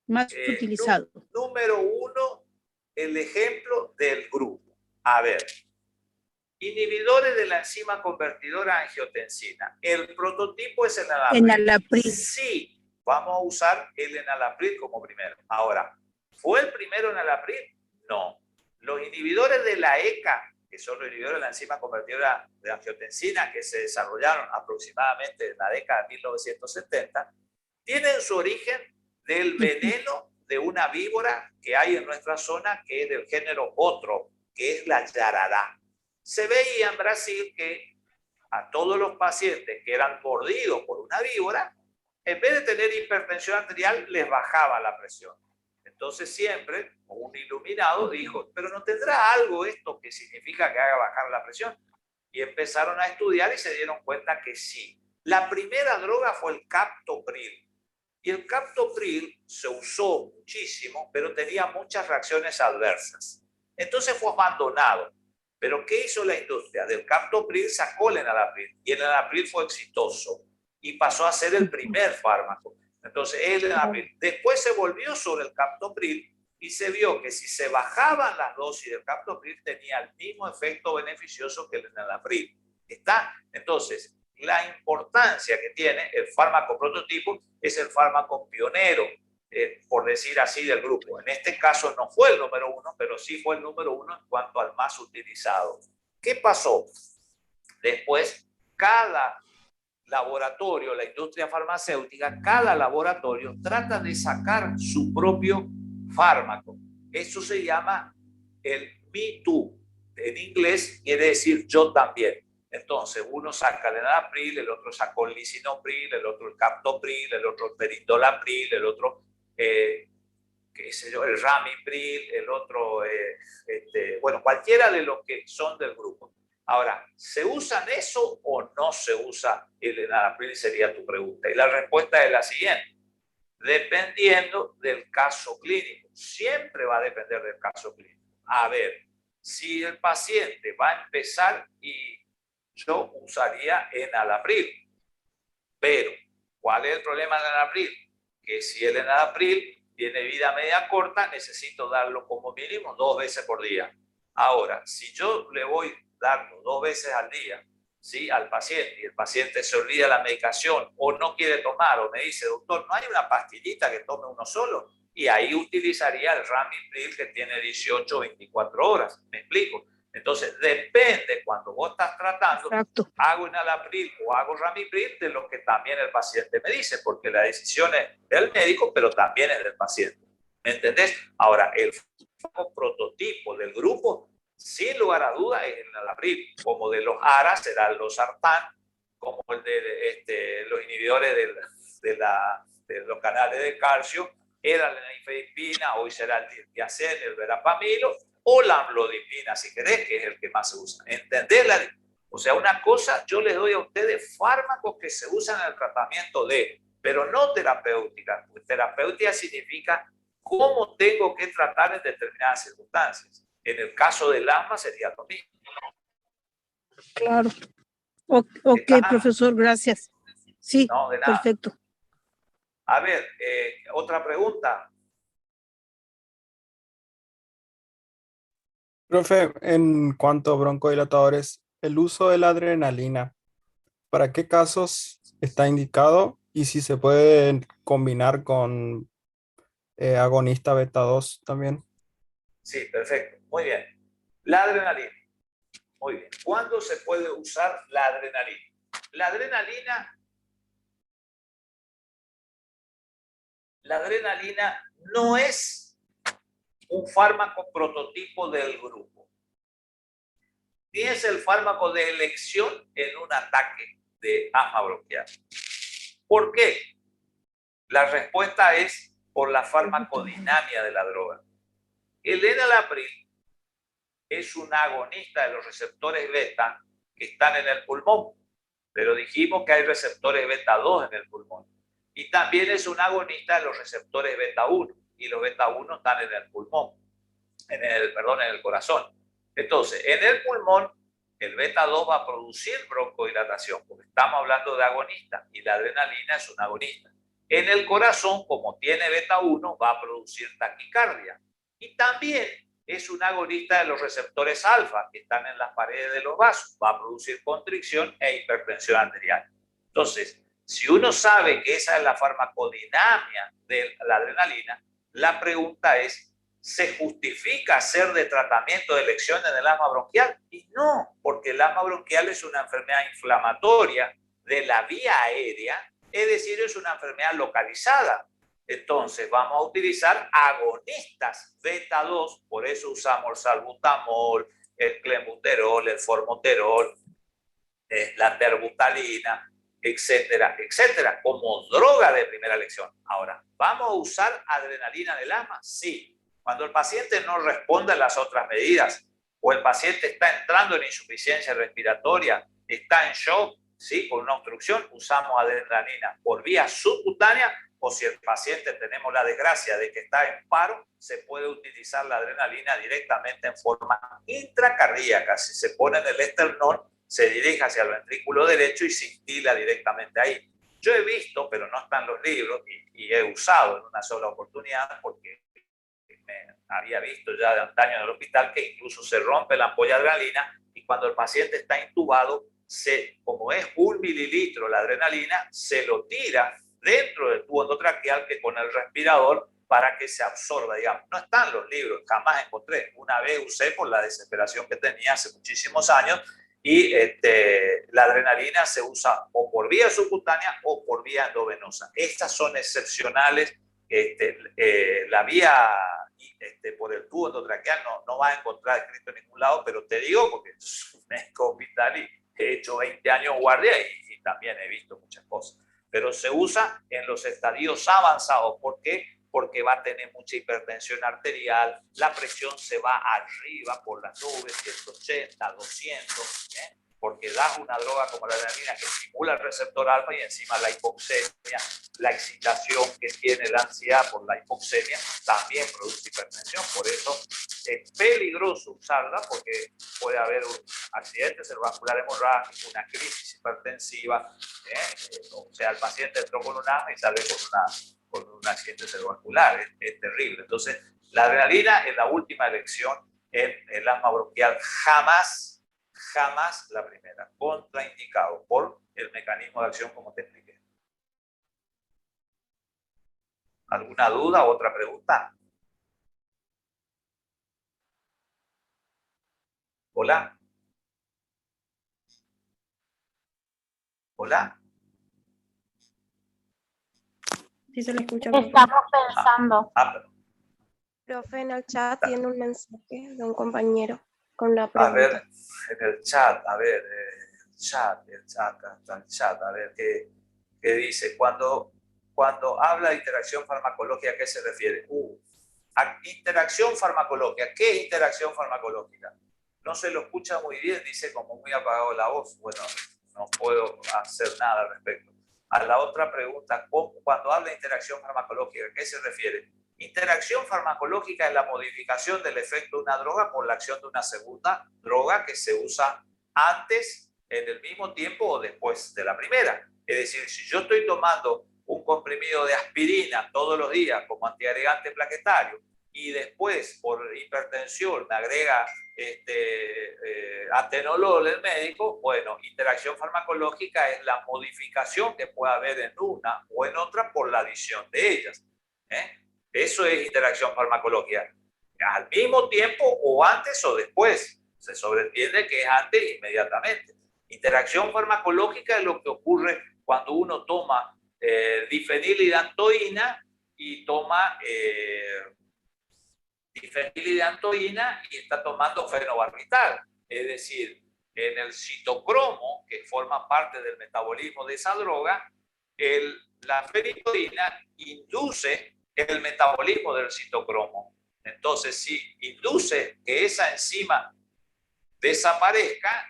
más utilizado. Número 1, el ejemplo del grupo. A ver, inhibidores de la enzima convertidora a angiotensina. El prototipo es el enalapril. Enalapril. Sí, vamos a usar el enalapril como primero. Ahora, ¿Fue el primero en enalapril? No. Los inhibidores de la ECA, que son los inhibidores de la enzima convertidora de angiotensina, que se desarrollaron aproximadamente en la década de 1970, tienen su origen del veneno de una víbora que hay en nuestra zona, que es del género otro, que es la yarará. Se veía en Brasil que a todos los pacientes que eran mordidos por una víbora, en vez de tener hipertensión arterial, les bajaba la presión. Entonces siempre un iluminado dijo, pero ¿no tendrá algo esto que significa que haga bajar la presión? Y empezaron a estudiar y se dieron cuenta que sí. La primera droga fue el captopril. Y el captopril se usó muchísimo, pero tenía muchas reacciones adversas. Entonces fue abandonado. Pero ¿qué hizo la industria? Del captopril sacó el enalapril. Y el enalapril fue exitoso. Y pasó a ser el primer fármaco. Entonces, el enalapril. Después se volvió sobre el captopril y se vio que si se bajaban las dosis del captopril tenía el mismo efecto beneficioso que el enalapril. ¿Está? Entonces, la importancia que tiene el fármaco prototipo es el fármaco pionero, por decir así, del grupo. En este caso no fue el número 1, pero sí fue el número 1 en cuanto al más utilizado. ¿Qué pasó? Después, cada laboratorio, la industria farmacéutica, cada laboratorio trata de sacar su propio fármaco. Eso se llama el Me Too. En inglés quiere decir yo también. Entonces, uno saca el enalapril, el otro sacó el lisinopril, el otro el captopril, el otro el perindolapril, el otro, qué sé yo, el ramipril, el otro, bueno, cualquiera de los que son del grupo. Ahora, ¿se usan eso o no se usa el enalapril? Sería tu pregunta. Y la respuesta es la siguiente. Dependiendo del caso clínico. Siempre va a depender del caso clínico. A ver, si el paciente va a empezar y yo usaría enalapril. Pero, ¿cuál es el problema del enalapril? Que si el enalapril tiene vida media corta, necesito darlo como mínimo 2 veces por día. Ahora, si yo le voy dando 2 veces al día, ¿sí?, al paciente, y el paciente se olvida la medicación o no quiere tomar, o me dice, doctor, ¿no hay una pastillita que tome uno solo? Y ahí utilizaría el ramipril, que tiene 18 o 24 horas. ¿Me explico? Entonces, depende cuando vos estás tratando, Exacto. hago enalapril o hago ramipril, de lo que también el paciente me dice, porque la decisión es del médico, pero también es del paciente. ¿Me entendés? Ahora, el prototipo del grupo, sin lugar a duda, es el enalapril. Como de los ARA será el losartán, como el de los inhibidores de los canales de calcio, era la nifedipina, hoy será el diltiazem, el verapamilo, o la amlodipina, si querés, que es el que más se usa. ¿Entendés? O sea, una cosa, yo les doy a ustedes fármacos que se usan en el tratamiento pero no terapéutica. Terapéutica significa cómo tengo que tratar en determinadas circunstancias. En el caso del asma sería lo mismo. Claro. Ok, profesor, gracias. Sí, no, de nada. Perfecto. A ver, otra pregunta. Profe, en cuanto a broncodilatadores, el uso de la adrenalina, ¿para qué casos está indicado? Y si se puede combinar con agonista beta 2 también. Sí, perfecto. Muy bien. La adrenalina. Muy bien. ¿Cuándo se puede usar la adrenalina? La adrenalina no es un fármaco prototipo del grupo, ni es el fármaco de elección en un ataque de asma bronquial. ¿Por qué? La respuesta es por la farmacodinámica de la droga. El enalapril es un agonista de los receptores beta que están en el pulmón, pero dijimos que hay receptores beta 2 en el pulmón. Y también es un agonista de los receptores beta 1, y los beta 1 están en el pulmón, en el corazón. Entonces, en el pulmón, el beta 2 va a producir broncodilatación, porque estamos hablando de agonista, y la adrenalina es un agonista. En el corazón, como tiene beta 1, va a producir taquicardia. Y también es un agonista de los receptores alfa, que están en las paredes de los vasos. Va a producir constricción e hipertensión arterial. Entonces, si uno sabe que esa es la farmacodinámica de la adrenalina, la pregunta es, ¿Se justifica hacer de tratamiento de elección en el asma bronquial? Y no, porque el asma bronquial es una enfermedad inflamatoria de la vía aérea, es decir, es una enfermedad localizada. Entonces vamos a utilizar agonistas beta 2, por eso usamos el salbutamol, el clenbuterol, el formoterol, la terbutalina, etcétera, etcétera, como droga de primera elección. Ahora, ¿vamos a usar adrenalina del asma? Sí. Cuando el paciente no responde a las otras medidas o el paciente está entrando en insuficiencia respiratoria, está en shock, ¿sí? Con una obstrucción, usamos adrenalina por vía subcutánea, o si el paciente tenemos la desgracia de que está en paro, se puede utilizar la adrenalina directamente en forma intracardíaca. Si se pone en el esternón, se dirige hacia el ventrículo derecho y se instila directamente ahí. Yo he visto, pero no están los libros, y he usado en una sola oportunidad, porque me había visto ya de antaño en el hospital, que incluso se rompe la ampolla de adrenalina y cuando el paciente está intubado, como es 1 mililitro la adrenalina, se lo tira dentro del tubo endotraqueal que con el respirador para que se absorba, digamos. No están los libros, jamás encontré. Una vez usé por la desesperación que tenía hace muchísimos años y la adrenalina se usa o por vía subcutánea o por vía endovenosa. Estas son excepcionales. La vía por el tubo endotraqueal no va a encontrar escrito en ningún lado, pero te digo porque soy médico hospital y he hecho 20 años guardia y también he visto muchas cosas. Pero se usa en los estadios avanzados. ¿Por qué? Porque va a tener mucha hipertensión arterial, la presión se va arriba por las nubes, 180, 200, porque das una droga como la adrenalina que estimula el receptor alfa y encima la hipoxemia, la excitación que tiene la ansiedad por la hipoxemia también produce hipertensión. Por eso es peligroso usarla porque puede haber un accidente cerebrovascular hemorrágico, una crisis hipertensiva, o sea, el paciente entró con un asma y sale con un accidente cerebrovascular, es terrible. Entonces, la adrenalina es la última elección en el asma bronquial, jamás la primera, contraindicado por el mecanismo de acción como te expliqué. ¿Alguna duda o otra pregunta? Hola. Hola. Sí se le escucha, profe. Estamos pensando. Profe, en el chat tiene un mensaje de un compañero con una A pregunta. ver, en el chat, a ver, ¿qué dice? Cuando habla de interacción farmacológica, ¿a qué se refiere? A interacción farmacológica. ¿Qué es interacción farmacológica? No se lo escucha muy bien, dice como muy apagado la voz. Bueno, no puedo hacer nada al respecto. A la otra pregunta, cuando habla de interacción farmacológica, ¿a qué se refiere? Interacción farmacológica es la modificación del efecto de una droga por la acción de una segunda droga que se usa antes, en el mismo tiempo o después de la primera. Es decir, si yo estoy tomando un comprimido de aspirina todos los días como antiagregante plaquetario y después por hipertensión me agrega atenolol el médico, bueno, interacción farmacológica es la modificación que puede haber en una o en otra por la adición de ellas. Eso es interacción farmacológica. Al mismo tiempo o antes o después. Se sobreentiende que es antes e inmediatamente. Interacción farmacológica es lo que ocurre cuando uno toma difenilidantoína y toma difenilidantoína y está tomando fenobarbital. Es decir, en el citocromo, que forma parte del metabolismo de esa droga, la fenitoína induce el metabolismo del citocromo. Entonces, si induce que esa enzima desaparezca,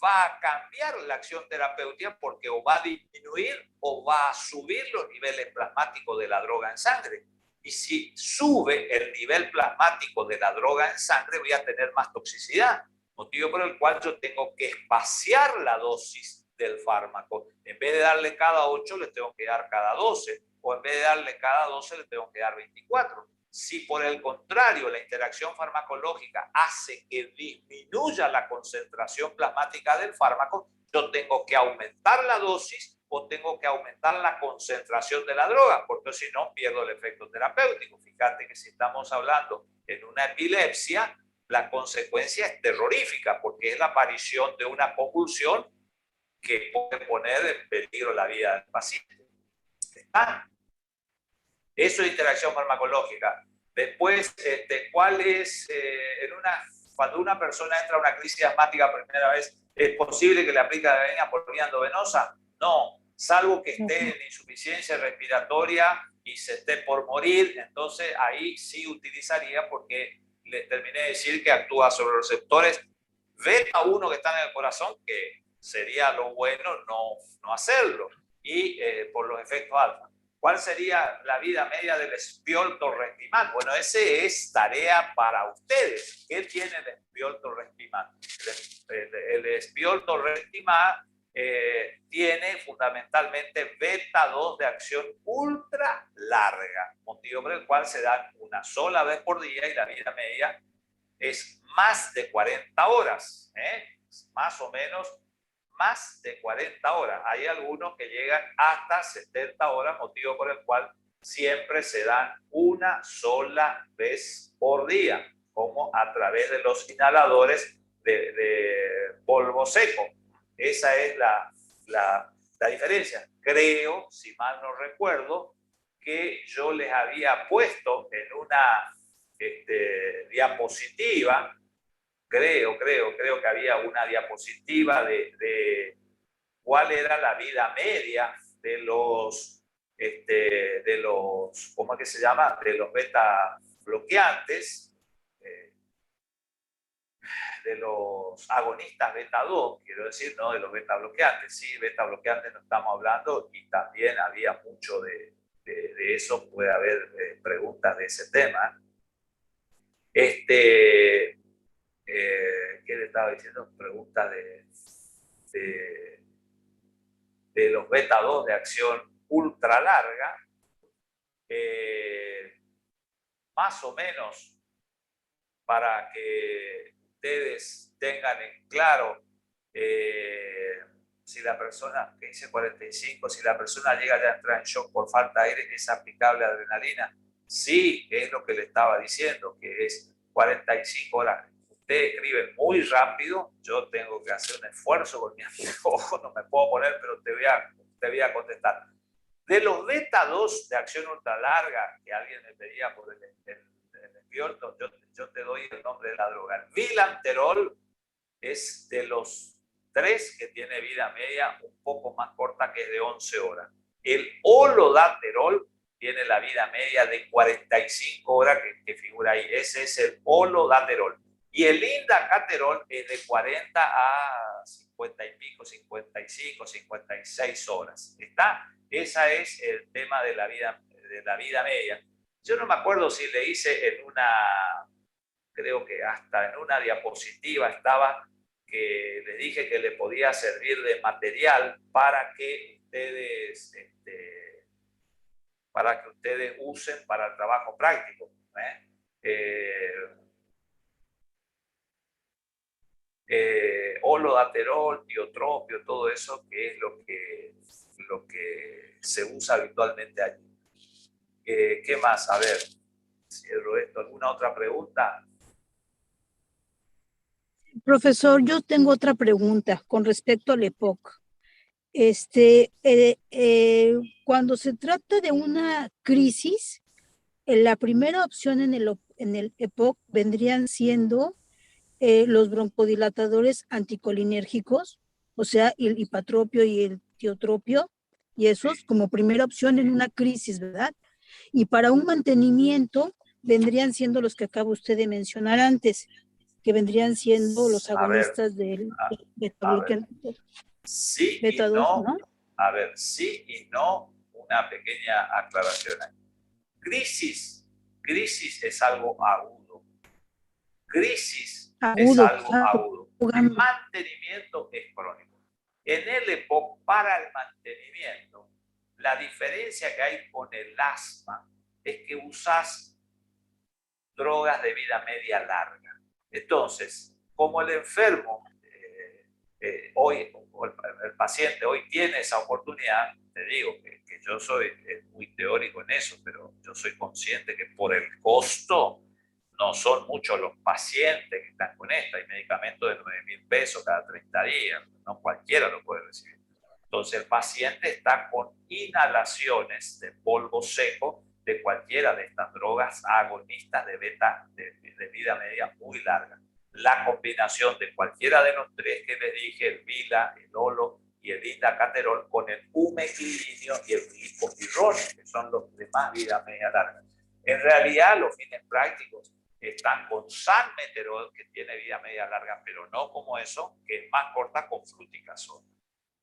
va a cambiar la acción terapéutica porque o va a disminuir o va a subir los niveles plasmáticos de la droga en sangre. Y si sube el nivel plasmático de la droga en sangre, voy a tener más toxicidad, motivo por el cual yo tengo que espaciar la dosis del fármaco. En vez de darle cada 8, le tengo que dar cada 12, o en vez de darle cada 12, le tengo que dar 24. Si por el contrario la interacción farmacológica hace que disminuya la concentración plasmática del fármaco, yo tengo que aumentar la dosis o tengo que aumentar la concentración de la droga, porque si no pierdo el efecto terapéutico. Fíjate que si estamos hablando en una epilepsia, la consecuencia es terrorífica, porque es la aparición de una convulsión que puede poner en peligro la vida del paciente. Eso es interacción farmacológica. Después, ¿cuál es cuando una persona entra a una crisis asmática por primera vez, ¿es posible que le aplique la vena por vía endovenosa? No, salvo que esté en insuficiencia respiratoria y se esté por morir, entonces ahí sí utilizaría, porque les terminé de decir que actúa sobre los receptores beta 1 que están en el corazón, que sería lo bueno no hacerlo, y por los efectos alfa. ¿Cuál sería la vida media del espioltorrestimán? Bueno, ese es tarea para ustedes. ¿Qué tiene el espioltorrestimán? El espioltorrestimán tiene fundamentalmente beta 2 de acción ultra larga, motivo por el cual se dan una sola vez por día y la vida media es más de 40 horas, más o menos más de 40 horas. Hay algunos que llegan hasta 70 horas, motivo por el cual siempre se dan una sola vez por día, como a través de los inhaladores de polvo seco. Esa es la diferencia. Creo, si mal no recuerdo, que yo les había puesto en una diapositiva, creo que había una diapositiva de cuál era la vida media de los, ¿cómo es que se llama? De los beta bloqueantes, de los agonistas beta 2, quiero decir, no de los beta bloqueantes. Sí, beta bloqueantes no estamos hablando, y también había mucho de eso, puede haber preguntas de ese tema. ¿Qué le estaba diciendo? Preguntas de los beta 2 de acción ultra larga. Más o menos, para que ustedes tengan en claro, si la persona, que dice 45, si la persona llega ya a entrar en shock por falta de aire, ¿es aplicable adrenalina? Sí, es lo que le estaba diciendo, que es 45 horas. Ustedes escriben muy rápido, yo tengo que hacer un esfuerzo con mi ojo, no me puedo poner, pero te voy a contestar. De los beta 2 de acción ultra larga, que alguien me pedía por el espiolto, yo te doy el nombre de la droga. El vilanterol es de los 3 que tiene vida media un poco más corta, que es de 11 horas. El holodaterol tiene la vida media de 45 horas que figura ahí. Ese es el holodaterol. Y el indacaterol es de 40 a 50 y pico, 55, 56 horas. ¿Está? Ese es el tema de la vida media. Yo no me acuerdo si le hice en creo que hasta en una diapositiva estaba, que les dije que le podía servir de material para que ustedes usen para el trabajo práctico. Holodaterol, tiotropio, todo eso, que es lo que se usa habitualmente allí. ¿Qué más? A ver, cierro esto. ¿Alguna otra pregunta? Profesor, yo tengo otra pregunta con respecto al EPOC. Cuando se trata de una crisis, la primera opción en el EPOC vendrían siendo los broncodilatadores anticolinérgicos, o sea, el hipatropio y el tiotropio, y esos como primera opción en una crisis, ¿verdad? Y para un mantenimiento vendrían siendo los que acaba usted de mencionar antes, que vendrían siendo los agonistas del beta-bloqueante. Sí y no, ¿no? A ver, sí y no, una pequeña aclaración ahí. Crisis es algo agudo. Crisis es algo agudo. El mantenimiento es crónico. En el EPOC, para el mantenimiento, la diferencia que hay con el asma es que usas drogas de vida media larga. Entonces, como el enfermo hoy el paciente hoy tiene esa oportunidad, te digo que yo soy muy teórico en eso, pero yo soy consciente que por el costo no son muchos los pacientes que están con esto. Hay medicamentos de 9.000 pesos cada 30 días, no cualquiera lo puede recibir. Entonces el paciente está con inhalaciones de polvo seco de cualquiera de estas drogas agonistas de beta de vida media muy larga. La combinación de cualquiera de los tres que les dije, el Vila, el Olo y el Indacaterol, con el umeclidinio y el glipopirrone, que son los de más vida media larga. En realidad, los fines prácticos están con salmeterol, que tiene vida media larga, pero no como eso, que es más corta, con fluticasona.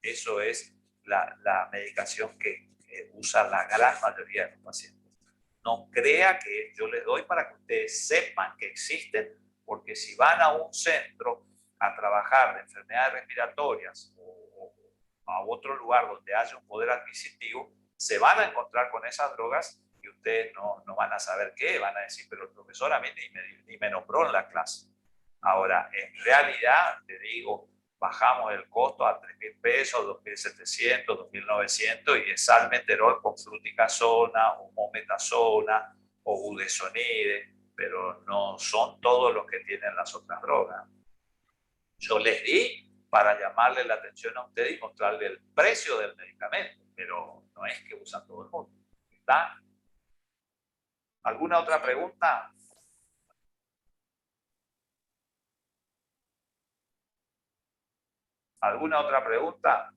Eso es la medicación que usa la gran mayoría de los pacientes. No crea que yo les doy para que ustedes sepan que existen, porque si van a un centro a trabajar de enfermedades respiratorias o a otro lugar donde haya un poder adquisitivo, se van a encontrar con esas drogas y ustedes no van a saber qué, van a decir, pero el profesor a mí ni me nombró en la clase. Ahora, en realidad, te digo, bajamos el costo a 3.000 pesos, 2.700, 2.900 y es salmeterol con fluticasona o mometasona o budesonide, pero no son todos los que tienen las otras drogas. Yo les di para llamarle la atención a ustedes y mostrarle el precio del medicamento, pero no es que usan todo el mundo. ¿Está? ¿Alguna otra pregunta? ¿Alguna otra pregunta?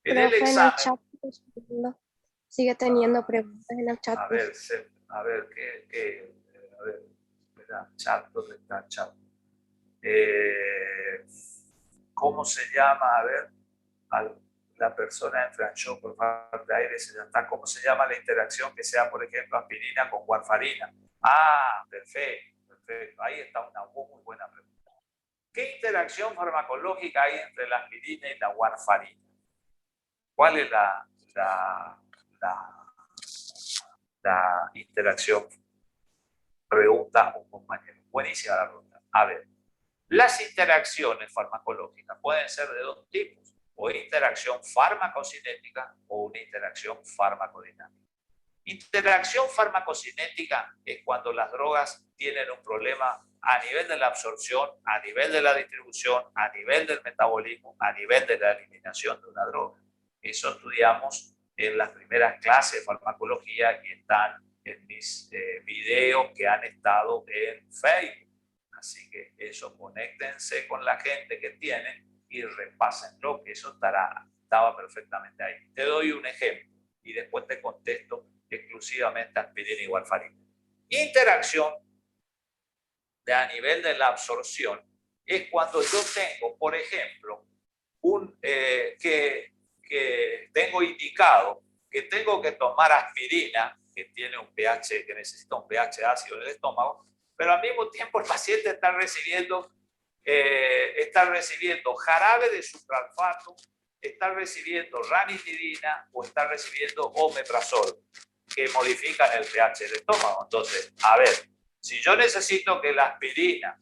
En el examen. Sigue teniendo preguntas en el chat. A ver, espera, chat, ¿dónde está el chat? ¿Cómo se llama? A ver, la persona entra en shock por falta de aire, ¿cómo se llama la interacción que sea, por ejemplo, aspirina con warfarina? Ah, perfecto. Ahí está una muy buena pregunta. ¿Qué interacción farmacológica hay entre la aspirina y la warfarina? ¿Cuál es la interacción? Pregunta un compañero. Buenísima la pregunta. A ver, las interacciones farmacológicas pueden ser de dos tipos, o interacción farmacocinética o una interacción farmacodinámica. Interacción farmacocinética es cuando las drogas tienen un problema a nivel de la absorción, a nivel de la distribución, a nivel del metabolismo, a nivel de la eliminación de una droga. Eso estudiamos en las primeras clases de farmacología y están en mis videos que han estado en Facebook. Así que eso, conéctense con la gente que tienen y repásenlo, que eso estaba perfectamente ahí. Te doy un ejemplo y después te contesto exclusivamente aspirina y warfarina. Interacción a nivel de la absorción es cuando yo tengo, por ejemplo, que tengo indicado que tengo que tomar aspirina, que tiene un pH, que necesita un pH ácido en el estómago, pero al mismo tiempo el paciente está recibiendo jarabe de supralfato, está recibiendo ranitidina o está recibiendo omeprazol, que modifican el pH del estómago. Entonces, a ver, si yo necesito que la aspirina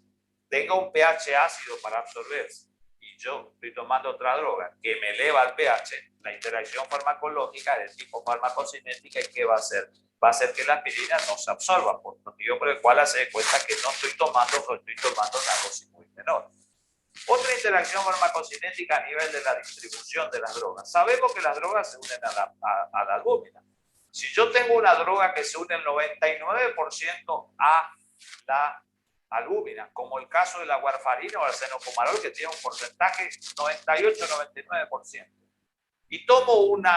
tenga un pH ácido para absorberse y yo estoy tomando otra droga que me eleva el pH, la interacción farmacológica de tipo farmacocinética, ¿qué va a hacer? Va a hacer que la aspirina no se absorba, por motivo por el cual hace de cuenta que no estoy tomando o estoy tomando una dosis muy menor. Otra interacción farmacocinética a nivel de la distribución de las drogas. Sabemos que las drogas se unen a la albúmina. Si yo tengo una droga que se une el 99% a la albúmina, como el caso de la warfarina o el cenocomarol, que tiene un porcentaje 98-99%, y tomo un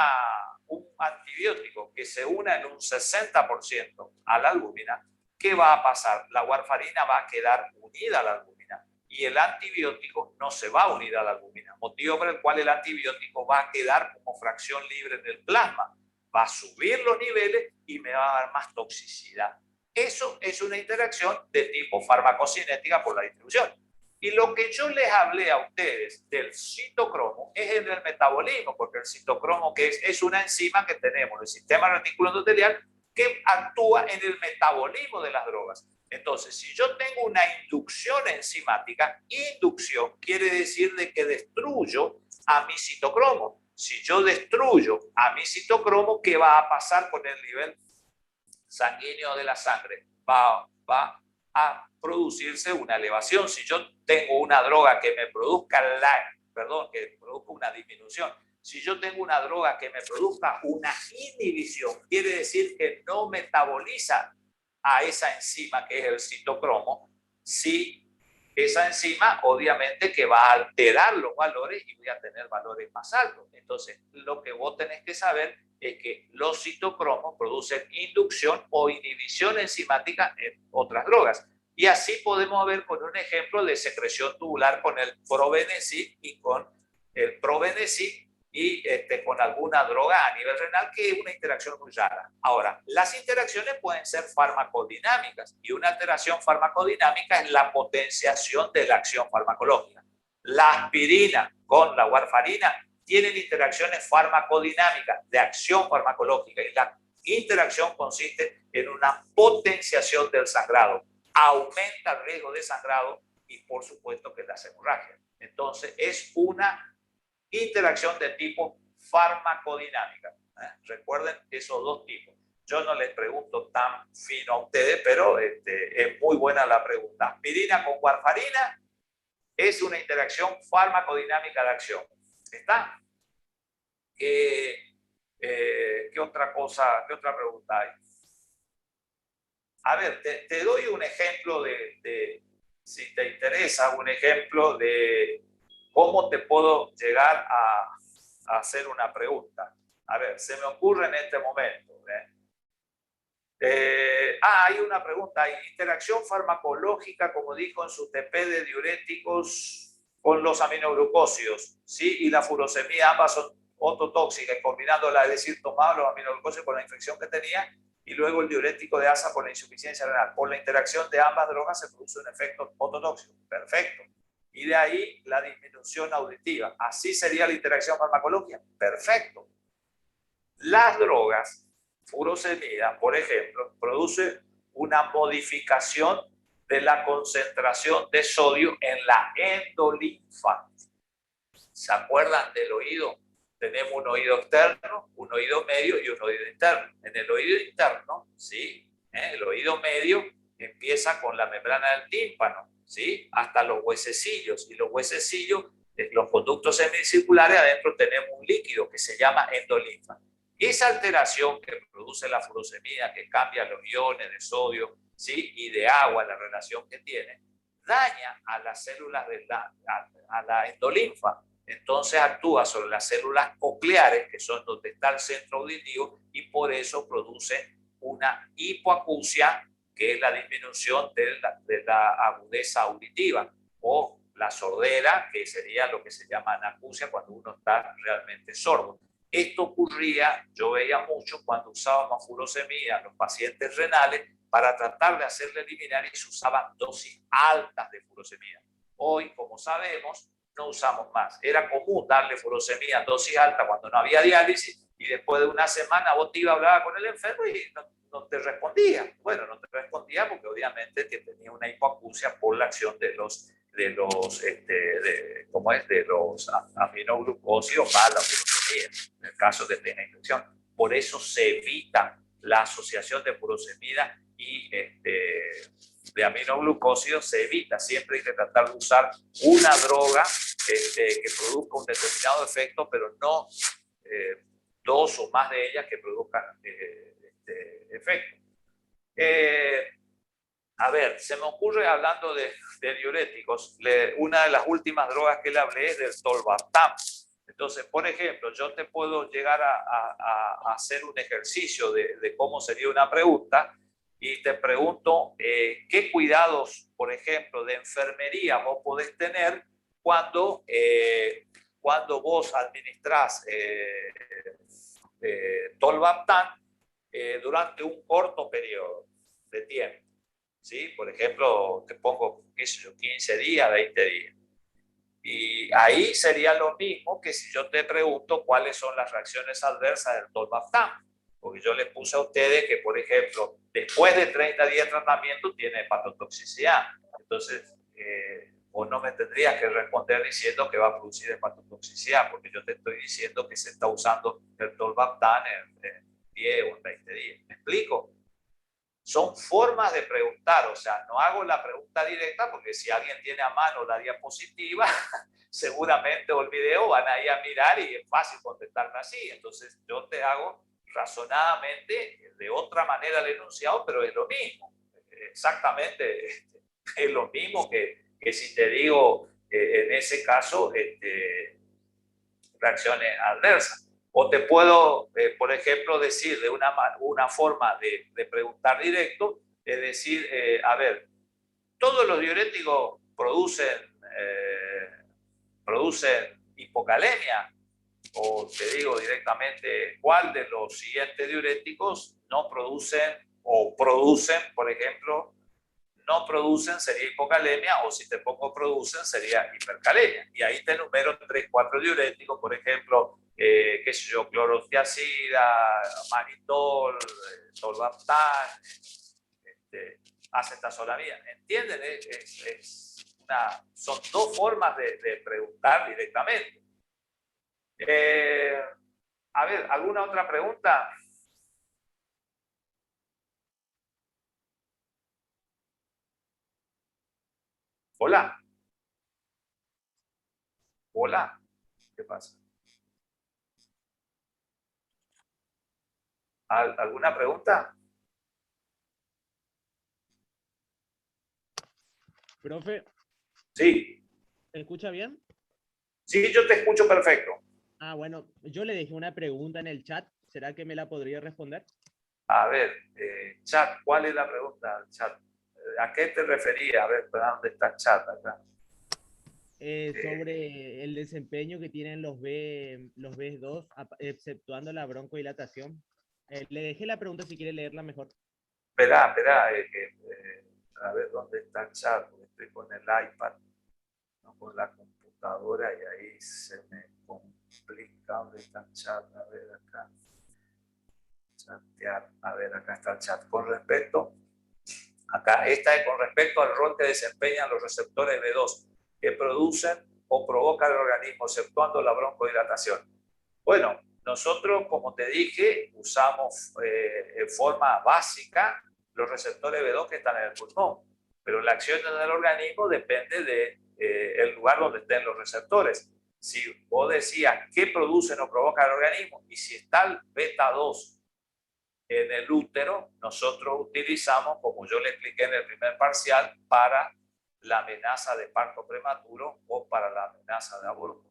antibiótico que se une en un 60% a la albúmina, ¿qué va a pasar? La warfarina va a quedar unida a la albúmina y el antibiótico no se va a unir a la albúmina, motivo por el cual el antibiótico va a quedar como fracción libre en el plasma, va a subir los niveles y me va a dar más toxicidad. Eso es una interacción de tipo farmacocinética por la distribución. Y lo que yo les hablé a ustedes del citocromo es el del metabolismo, porque el citocromo que es una enzima que tenemos en el sistema reticuloendotelial que actúa en el metabolismo de las drogas. Entonces, si yo tengo una inducción enzimática, inducción quiere decir de que destruyo a mi citocromo. Si yo destruyo a mi citocromo, ¿qué va a pasar con el nivel sanguíneo de la sangre? Va a producirse una elevación. Si yo tengo una droga que me produzca que produzca una disminución, si yo tengo una droga que me produzca una inhibición, quiere decir que no metaboliza a esa enzima que es el citocromo, si esa enzima obviamente que va a alterar los valores y voy a tener valores más altos. Entonces, lo que vos tenés que saber es que los citocromos producen inducción o inhibición enzimática en otras drogas. Y así podemos ver con un ejemplo de secreción tubular con el probenecid y con el probenecid y con alguna droga a nivel renal, que es una interacción muy rara. Ahora, las interacciones pueden ser farmacodinámicas y una alteración farmacodinámica es la potenciación de la acción farmacológica. La aspirina con la warfarina tienen interacciones farmacodinámicas de acción farmacológica y la interacción consiste en una potenciación del sangrado. Aumenta el riesgo de sangrado y por supuesto que las hemorragias. Entonces es una interacción de tipo farmacodinámica. Recuerden esos dos tipos. Yo no les pregunto tan fino a ustedes, pero es muy buena la pregunta. Aspirina con warfarina es una interacción farmacodinámica de acción. ¿Está? ¿Qué otra cosa, qué otra pregunta hay? A ver, te doy un ejemplo si te interesa, un ejemplo de cómo te puedo llegar a hacer una pregunta. A ver, se me ocurre en este momento. Hay una pregunta. ¿Hay interacción farmacológica, como dijo en su TP de diuréticos, con los aminoglucósidos? ¿Sí? Y la furosemida, ambas son ototóxicas, combinándola, es decir, tomaba los aminoglucósidos con la infección que tenía y luego el diurético de asa por la insuficiencia renal. Por la interacción de ambas drogas se produce un efecto ototóxico. Perfecto. Y de ahí la disminución auditiva. ¿Así sería la interacción farmacológica? Perfecto. Las drogas, furosemida, por ejemplo, produce una modificación de la concentración de sodio en la endolinfa. ¿Se acuerdan del oído? Tenemos un oído externo, un oído medio y un oído interno. En el oído interno, ¿sí? El oído medio empieza con la membrana del tímpano, ¿sí? Hasta los huesecillos. Y los huesecillos, los conductos semicirculares, adentro tenemos un líquido que se llama endolinfa. Esa alteración que produce la furosemida, que cambia los iones de sodio, ¿sí? Y de agua, la relación que tiene, daña a las células a la endolinfa. Entonces actúa sobre las células cocleares, que son donde está el centro auditivo, y por eso produce una hipoacusia, que es la disminución de la agudeza auditiva, o la sordera, que sería lo que se llama anacusia cuando uno está realmente sordo. Esto ocurría, yo veía mucho cuando usábamos furosemida en los pacientes renales para tratar de hacerle eliminar, y se usaban dosis altas de furosemida. Hoy, como sabemos, no usamos más. Era común darle furosemida en dosis alta cuando no había diálisis, y después de una semana vos te ibas a hablar con el enfermo y no te respondía. Bueno, no te respondía porque obviamente que tenía una hipoacusia por la acción de los aminoglucósidos más la furosemida, en el caso de tener infección. Por eso se evita la asociación de furosemida y de aminoglucósidos, se evita. Siempre hay que tratar de usar una droga que produzca un determinado efecto, pero no dos o más de ellas que produzcan efecto. A ver, se me ocurre, hablando de diuréticos, una de las últimas drogas que le hablé es del tolvaptan. Entonces, por ejemplo, yo te puedo llegar a hacer un ejercicio de cómo sería una pregunta, y te pregunto qué cuidados, por ejemplo, de enfermería vos podés tener cuando vos administrás tolvaptan durante un corto periodo de tiempo. ¿Sí? Por ejemplo, te pongo, qué sé yo, 15 días, 20 días. Y ahí sería lo mismo que si yo te pregunto cuáles son las reacciones adversas del tolvaptan. Porque yo les puse a ustedes que, por ejemplo, después de 30 días de tratamiento tiene hepatotoxicidad. Entonces, vos no me tendrías que responder diciendo que va a producir hepatotoxicidad, porque yo te estoy diciendo que se está usando el tolvaptan en 10 o en 20 días. ¿Me explico? Son formas de preguntar, o sea, no hago la pregunta directa porque si alguien tiene a mano la diapositiva, seguramente o el video van a ir a mirar y es fácil contestarme así. Entonces yo te hago razonadamente de otra manera el enunciado, pero es lo mismo. Exactamente, es lo mismo que si te digo en ese caso reacciones adversas. O te puedo, por ejemplo, decir de una forma de preguntar directo, es decir, a ver, todos los diuréticos producen hipocalemia, o te digo directamente cuál de los siguientes diuréticos no producen o producen, por ejemplo, no producen sería hipocalemia, o si te pongo producen sería hipercalemia. Y ahí te enumero 3, 4 diuréticos, por ejemplo, qué sé yo, clorothiazida, mannitol, tolvaptan, acetazolamida. ¿Entienden? Son dos formas de preguntar directamente. A ver, ¿alguna otra pregunta? Hola. Hola. ¿Qué pasa? ¿Alguna pregunta? Profe, Sí. ¿me escucha bien? Sí, yo te escucho perfecto. Ah, bueno, yo le dejé una pregunta en el chat. ¿Será que me la podría responder? A ver, chat, ¿cuál es la pregunta? Chat, ¿a qué te referías? A ver, ¿dónde está el chat acá? Sobre el desempeño que tienen los B2, exceptuando la broncodilatación. Le dejé la pregunta si quiere leerla mejor. Espera, a ver, ¿dónde está el chat? Porque estoy con el iPad, no con la computadora, y ahí se me complica. ¿Dónde está el chat? A ver, acá. Chatear. A ver, acá está el chat. Con respecto, acá, esta es con respecto al rol que desempeñan los receptores B2 que producen o provocan el organismo, exceptuando la broncodilatación. Bueno, nosotros, como te dije, usamos en forma básica los receptores B2 que están en el pulmón, pero la acción en el organismo depende del lugar donde estén los receptores. Si vos decías qué producen o provocan el organismo, y si está el beta 2 en el útero, nosotros utilizamos, como yo le expliqué en el primer parcial, para la amenaza de parto prematuro o para la amenaza de aborto.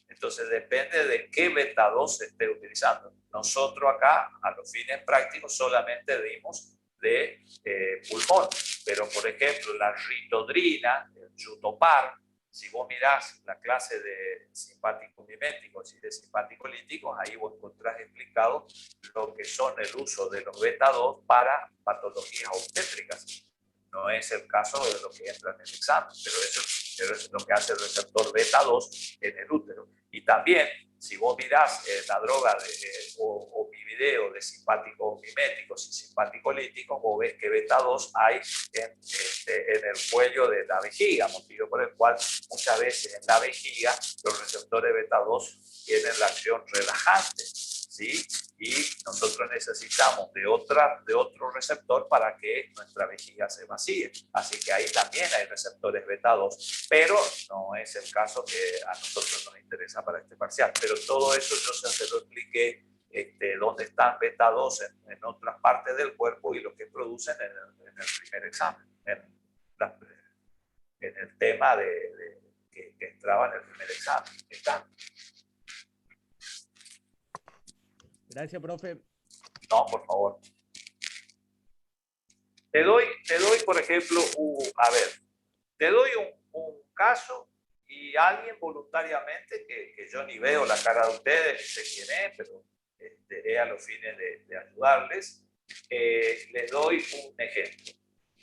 Entonces depende de qué beta 2 se esté utilizando. Nosotros acá, a los fines prácticos, solamente dimos de pulmón, pero por ejemplo la ritodrina, el Jutopar, si vos mirás la clase de simpáticos miméticos y de simpáticos líticos, ahí vos encontrás explicado lo que son el uso de los beta 2 para patologías obstétricas. No es el caso de lo que entra en el examen, pero eso es lo que hace el receptor beta 2 en el útero. Y también, si vos mirás la droga o mi video de simpáticos miméticos y simpáticos líticos, vos ves que beta 2 hay en el cuello de la vejiga, motivo por el cual muchas veces en la vejiga los receptores beta 2 tienen la acción relajante, ¿sí? Y nosotros necesitamos de otro receptor para que nuestra vejiga se vacíe. Así que ahí también hay receptores beta 2, pero no es el caso que a nosotros nos interesa para este parcial. Pero todo eso yo se lo expliqué, dónde están beta 2 en otras partes del cuerpo y lo que producen en el primer examen, en el tema que entraba en el primer examen. ¿Está? Gracias, profe. No, por favor. Te doy, por ejemplo, te doy un caso y alguien voluntariamente, que yo ni veo la cara de ustedes, ni sé quién es, pero es a los fines de ayudarles, les doy un ejemplo.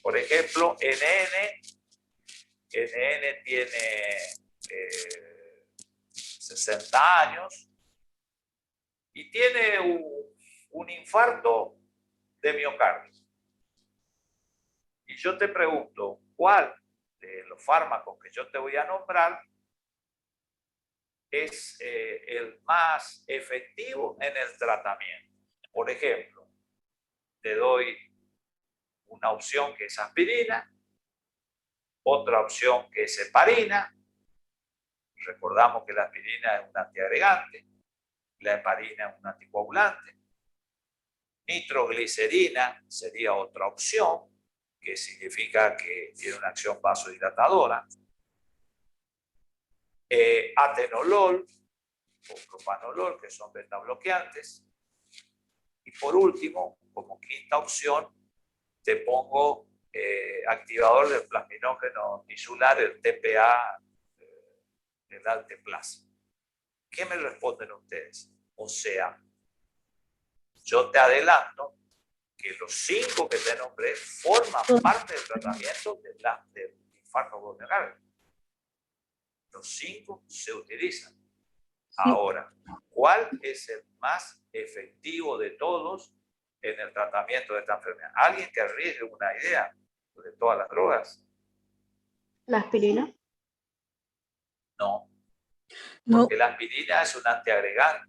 Por ejemplo, NN tiene 60 años y tiene un infarto de miocardio. Y yo te pregunto, ¿cuál de los fármacos que yo te voy a nombrar es el más efectivo en el tratamiento? Por ejemplo, te doy una opción que es aspirina, otra opción que es heparina. Recordamos que la aspirina es un antiagregante, la heparina es un anticoagulante. Nitroglicerina sería otra opción, que significa que tiene una acción vasodilatadora. Atenolol o propanolol, que son beta-bloqueantes. Y por último, como quinta opción, te pongo activador del plasminógeno tisular, el TPA, el alteplase. ¿Qué me responden ustedes? O sea, yo te adelanto que los 5 que te nombré forman parte del tratamiento del infarto bronquial. Los 5 se utilizan. Ahora, ¿cuál es el más efectivo de todos en el tratamiento de esta enfermedad? ¿Alguien que arriesgue una idea de todas las drogas? ¿La aspirina? No. No, Porque la aspirina es un antiagregante.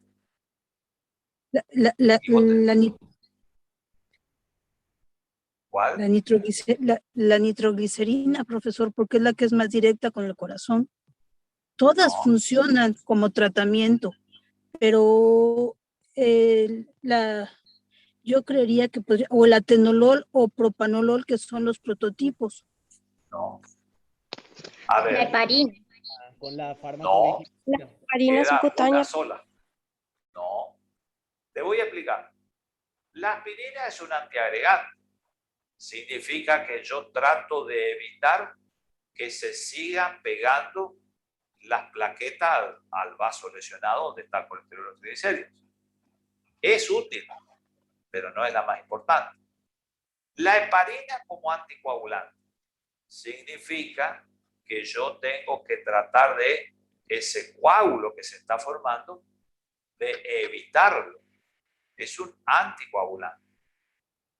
¿Cuál? la nitroglicerina, profesor, porque es la que es más directa con el corazón. Todas No. funcionan como tratamiento, pero yo creería que podría, o el atenolol o propanolol, que son los prototipos. No. A ver. La heparina. Con la No. farmacovigilancia. La heparina Queda subcutánea. una sola. No. Te voy a explicar. La aspirina es un antiagregante. Significa que yo trato de evitar que se sigan pegando las plaquetas al vaso lesionado donde está el colesterol y los triglicéridos. Es útil, pero no es la más importante. La heparina como anticoagulante significa que yo tengo que tratar de ese coágulo que se está formando, de evitarlo. Es un anticoagulante.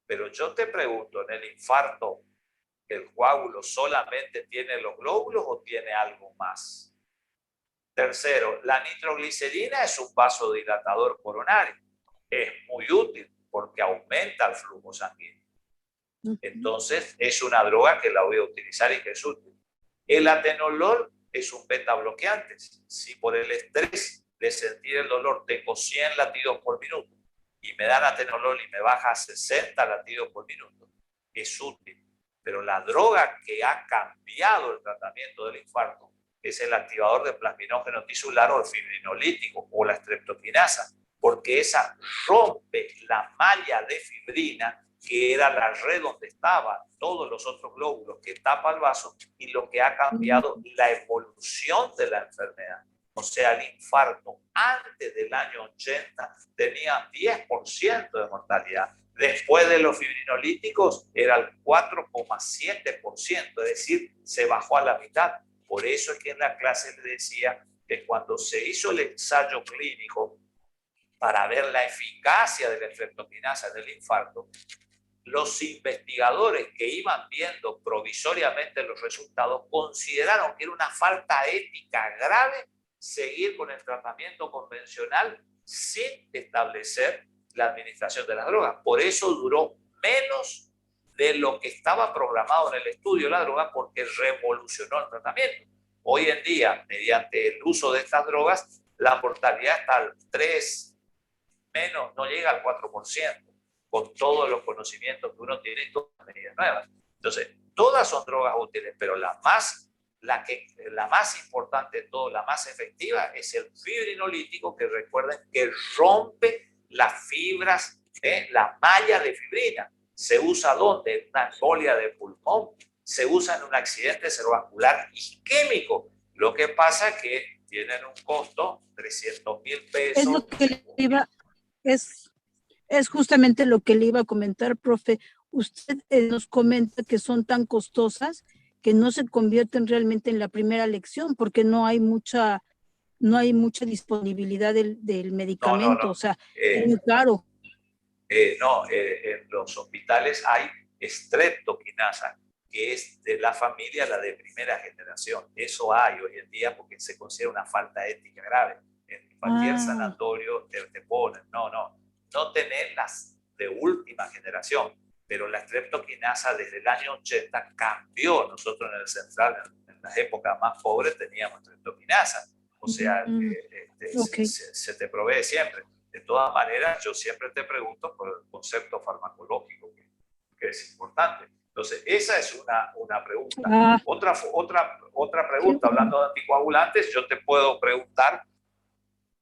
Pero yo te pregunto, en el infarto, ¿el coágulo solamente tiene los glóbulos o tiene algo más? Tercero, la nitroglicerina es un vasodilatador coronario. Es muy útil porque aumenta el flujo sanguíneo. Entonces, es una droga que la voy a utilizar y que es útil. El atenolol es un beta bloqueante. Si por el estrés de sentir el dolor tengo 100 latidos por minuto y me dan atenolol y me baja a 60 latidos por minuto, es útil. Pero la droga que ha cambiado el tratamiento del infarto es el activador de plasminógeno tisular o el fibrinolítico o la streptokinasa, porque esa rompe la malla de fibrina que era la red donde estaban todos los otros glóbulos que tapa el vaso, y lo que ha cambiado la evolución de la enfermedad. O sea, el infarto antes del año 80 tenía 10% de mortalidad. Después de los fibrinolíticos era el 4,7%, es decir, se bajó a la mitad. Por eso es que en la clase le decía que cuando se hizo el ensayo clínico para ver la eficacia de la streptokinasa en el infarto, los investigadores que iban viendo provisoriamente los resultados consideraron que era una falta ética grave seguir con el tratamiento convencional sin establecer la administración de las drogas. Por eso duró menos de lo que estaba programado en el estudio de la droga, porque revolucionó el tratamiento. Hoy en día, mediante el uso de estas drogas, la mortalidad está al 3, menos, no llega al 4%, con todos los conocimientos que uno tiene y todas las medidas nuevas. Entonces, todas son drogas útiles, pero la más importante de todo, la más efectiva, es el fibrinolítico, que recuerden que rompe las fibras, la malla de fibrina. ¿Se usa dónde? En una embolia de pulmón, se usa en un accidente cerebrovascular isquémico. Lo que pasa es que tienen un costo, 300,000 pesos. Es lo que le iba, es justamente lo que le iba a comentar, profe. Usted nos comenta que son tan costosas que no se convierten realmente en la primera elección, porque no hay mucha disponibilidad del medicamento, o sea, es muy caro. En los hospitales hay streptokinasa, que es de la familia la de primera generación. Eso hay hoy en día porque se considera una falta ética grave. En cualquier sanatorio te ponen, no tener las de última generación, pero la streptokinasa desde el año 80 cambió. Nosotros en el central, en las épocas más pobres, teníamos streptokinasa. O sea, Okay. se te provee siempre. De todas maneras, yo siempre te pregunto por el concepto farmacológico, que es importante. Entonces, esa es una pregunta. Otra pregunta, hablando de anticoagulantes, yo te puedo preguntar,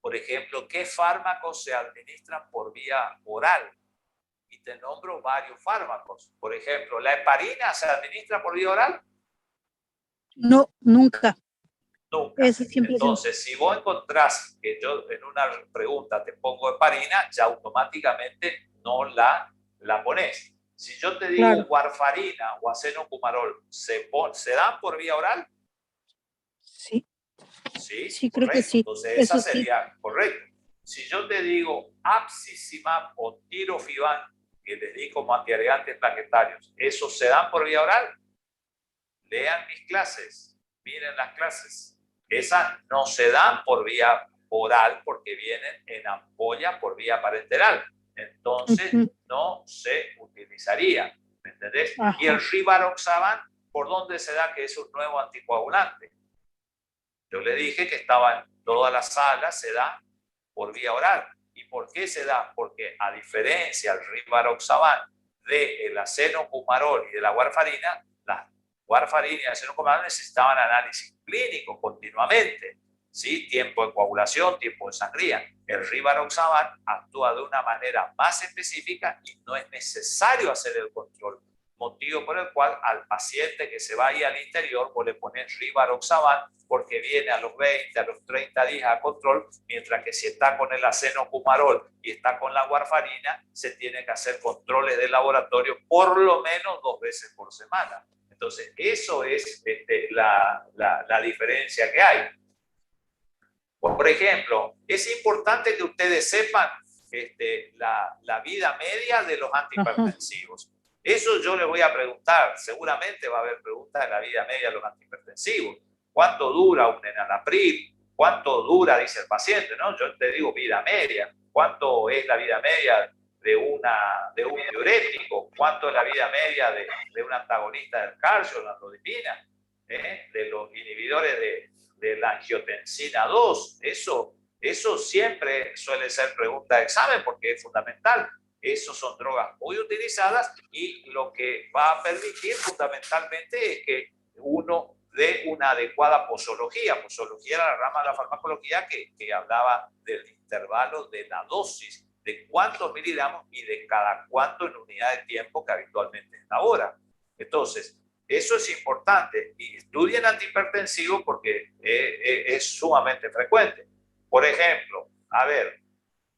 por ejemplo, ¿qué fármacos se administran por vía oral? Y te nombro varios fármacos. Por ejemplo, ¿la heparina se administra por vía oral? No, nunca. Nunca. Siempre Entonces, si vos encontrás que yo en una pregunta te pongo heparina, ya automáticamente no la pones. Si yo te digo warfarina o acenocumarol, ¿se dan por vía oral? Sí. Sí, creo que sí. Entonces, esa sería correcta. Si yo te digo apsicimab o tirofiban, que les di como antiagregantes plaquetarios, ¿esos se dan por vía oral? Lean mis clases, miren las clases. Esas no se dan por vía oral porque vienen en ampolla por vía parenteral. Entonces, no se utilizaría. ¿Me entendés? Y el rivaroxaban, ¿por dónde se da que es un nuevo anticoagulante? Yo le dije que estaba en todas las salas, se da por vía oral. ¿Y por qué se da? Porque a diferencia del rivaroxaban, del acenocumarol y de la warfarina, la warfarina y el acenocumarol necesitaban análisis clínico continuamente, ¿sí? Tiempo de coagulación, tiempo de sangría. El rivaroxaban actúa de una manera más específica y no es necesario hacer el control, motivo por el cual al paciente que se va ahí al interior vos le pones rivaroxaban porque viene a los 20, a los 30 días a control, mientras que si está con el acenocumarol y está con la warfarina, se tiene que hacer controles de laboratorio por lo menos 2 veces por semana. Entonces, eso es la diferencia que hay. Por ejemplo, es importante que ustedes sepan la vida media de los antihipertensivos. Eso yo les voy a preguntar. Seguramente va a haber preguntas de la vida media de los antihipertensivos. ¿Cuánto dura un enalapril? ¿Cuánto dura, dice el paciente? ¿No? Yo te digo vida media. ¿Cuánto es la vida media de un diurético? ¿Cuánto es la vida media de un antagonista del calcio, la rodipina? De los inhibidores de la angiotensina 2. Eso siempre suele ser pregunta de examen porque es fundamental. Esas son drogas muy utilizadas y lo que va a permitir fundamentalmente es que uno dé una adecuada posología. Posología era la rama de la farmacología que hablaba del intervalo de la dosis, de cuántos miligramos y de cada cuánto en unidad de tiempo que habitualmente es la hora. Entonces, eso es importante y estudien antihipertensivos porque es sumamente frecuente. Por ejemplo, a ver,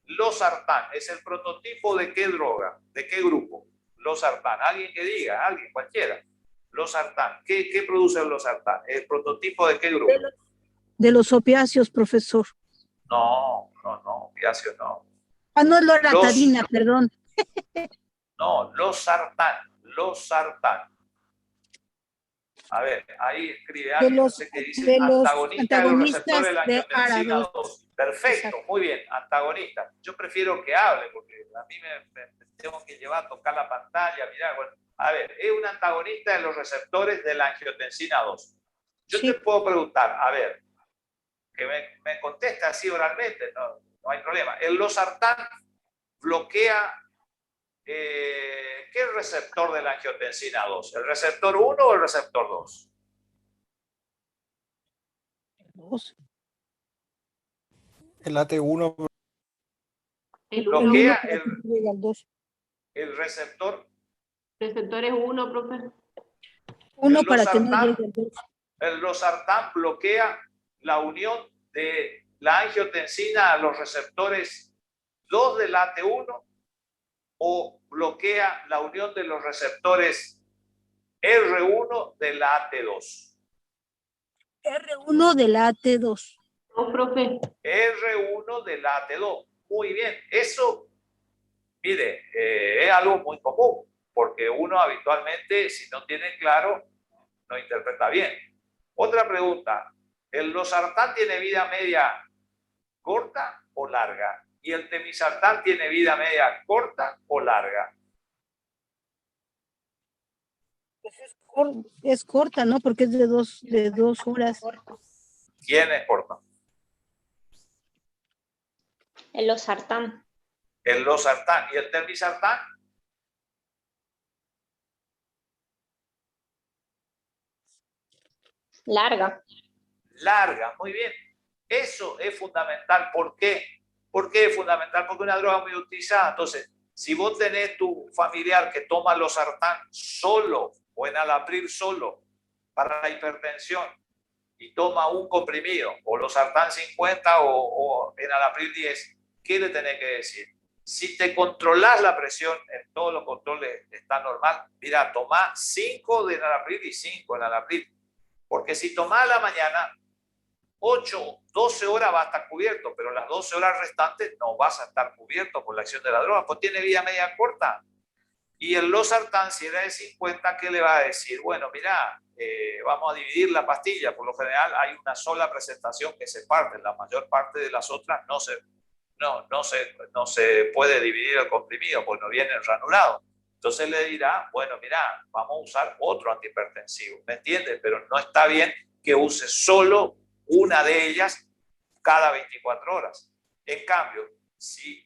losartán es el prototipo de qué droga, de qué grupo. Losartán, alguien que diga, alguien, cualquiera. Losartán, ¿qué produce el losartán? ¿El prototipo de qué grupo? De los opiáceos, profesor. No, opiáceos no. No es loratadina, perdón. No, losartán. A ver, ahí escribe alguien, no sé qué dice, antagonista de los receptores de la angiotensina 2. Perfecto, exacto. Muy bien, antagonista. Yo prefiero que hable, porque a mí me tengo que llevar a tocar la pantalla, mirar. Bueno, a ver, es un antagonista de los receptores de la angiotensina 2. Yo te puedo preguntar, a ver, que me conteste así oralmente, no hay problema. El losartán bloquea... ¿qué receptor de la angiotensina 2? ¿El receptor 1 o el receptor 2? El AT1. Bloquea el receptor. Receptor es 1, profe. 1 para que no llegue al 2. El losartán bloquea la unión de la angiotensina a los receptores 2 del AT1 o bloquea la unión de los receptores R1 de la AT2. R1 de la AT2. No, profe. R1 de la AT2. Muy bien. Eso Mire, es algo muy común, porque uno habitualmente, si no tiene claro, no interpreta bien. Otra pregunta, ¿el losartán tiene vida media corta o larga? ¿Y el temisartán tiene vida media corta o larga? Es corta, ¿no? Porque es de dos horas. ¿Quién es corta? El losartán. El losartán. ¿Y el temisartán? Larga. Larga, muy bien. Eso es fundamental. ¿Por qué? ¿Por qué es fundamental? Porque es una droga muy utilizada. Entonces, si vos tenés tu familiar que toma losartán solo o enalapril solo para la hipertensión y toma un comprimido, o losartán 50 o enalapril 10, ¿qué le tenés que decir? Si te controlás la presión, en todos los controles está normal, mira, tomá 5 de enalapril y 5 de enalapril. Porque si tomás a la mañana, 8, 12 horas va a estar cubierto, pero las 12 horas restantes no vas a estar cubierto por la acción de la droga, pues tiene vida media corta. Y el losartán, si era de 50, ¿qué le va a decir? Bueno, mira, vamos a dividir la pastilla. Por lo general hay una sola presentación que se parte, la mayor parte de las otras no se puede dividir el comprimido, pues no viene granulado. Entonces le dirá, bueno, mira, vamos a usar otro antihipertensivo, ¿me entiendes? Pero no está bien que use solo una de ellas cada 24 horas. En cambio, si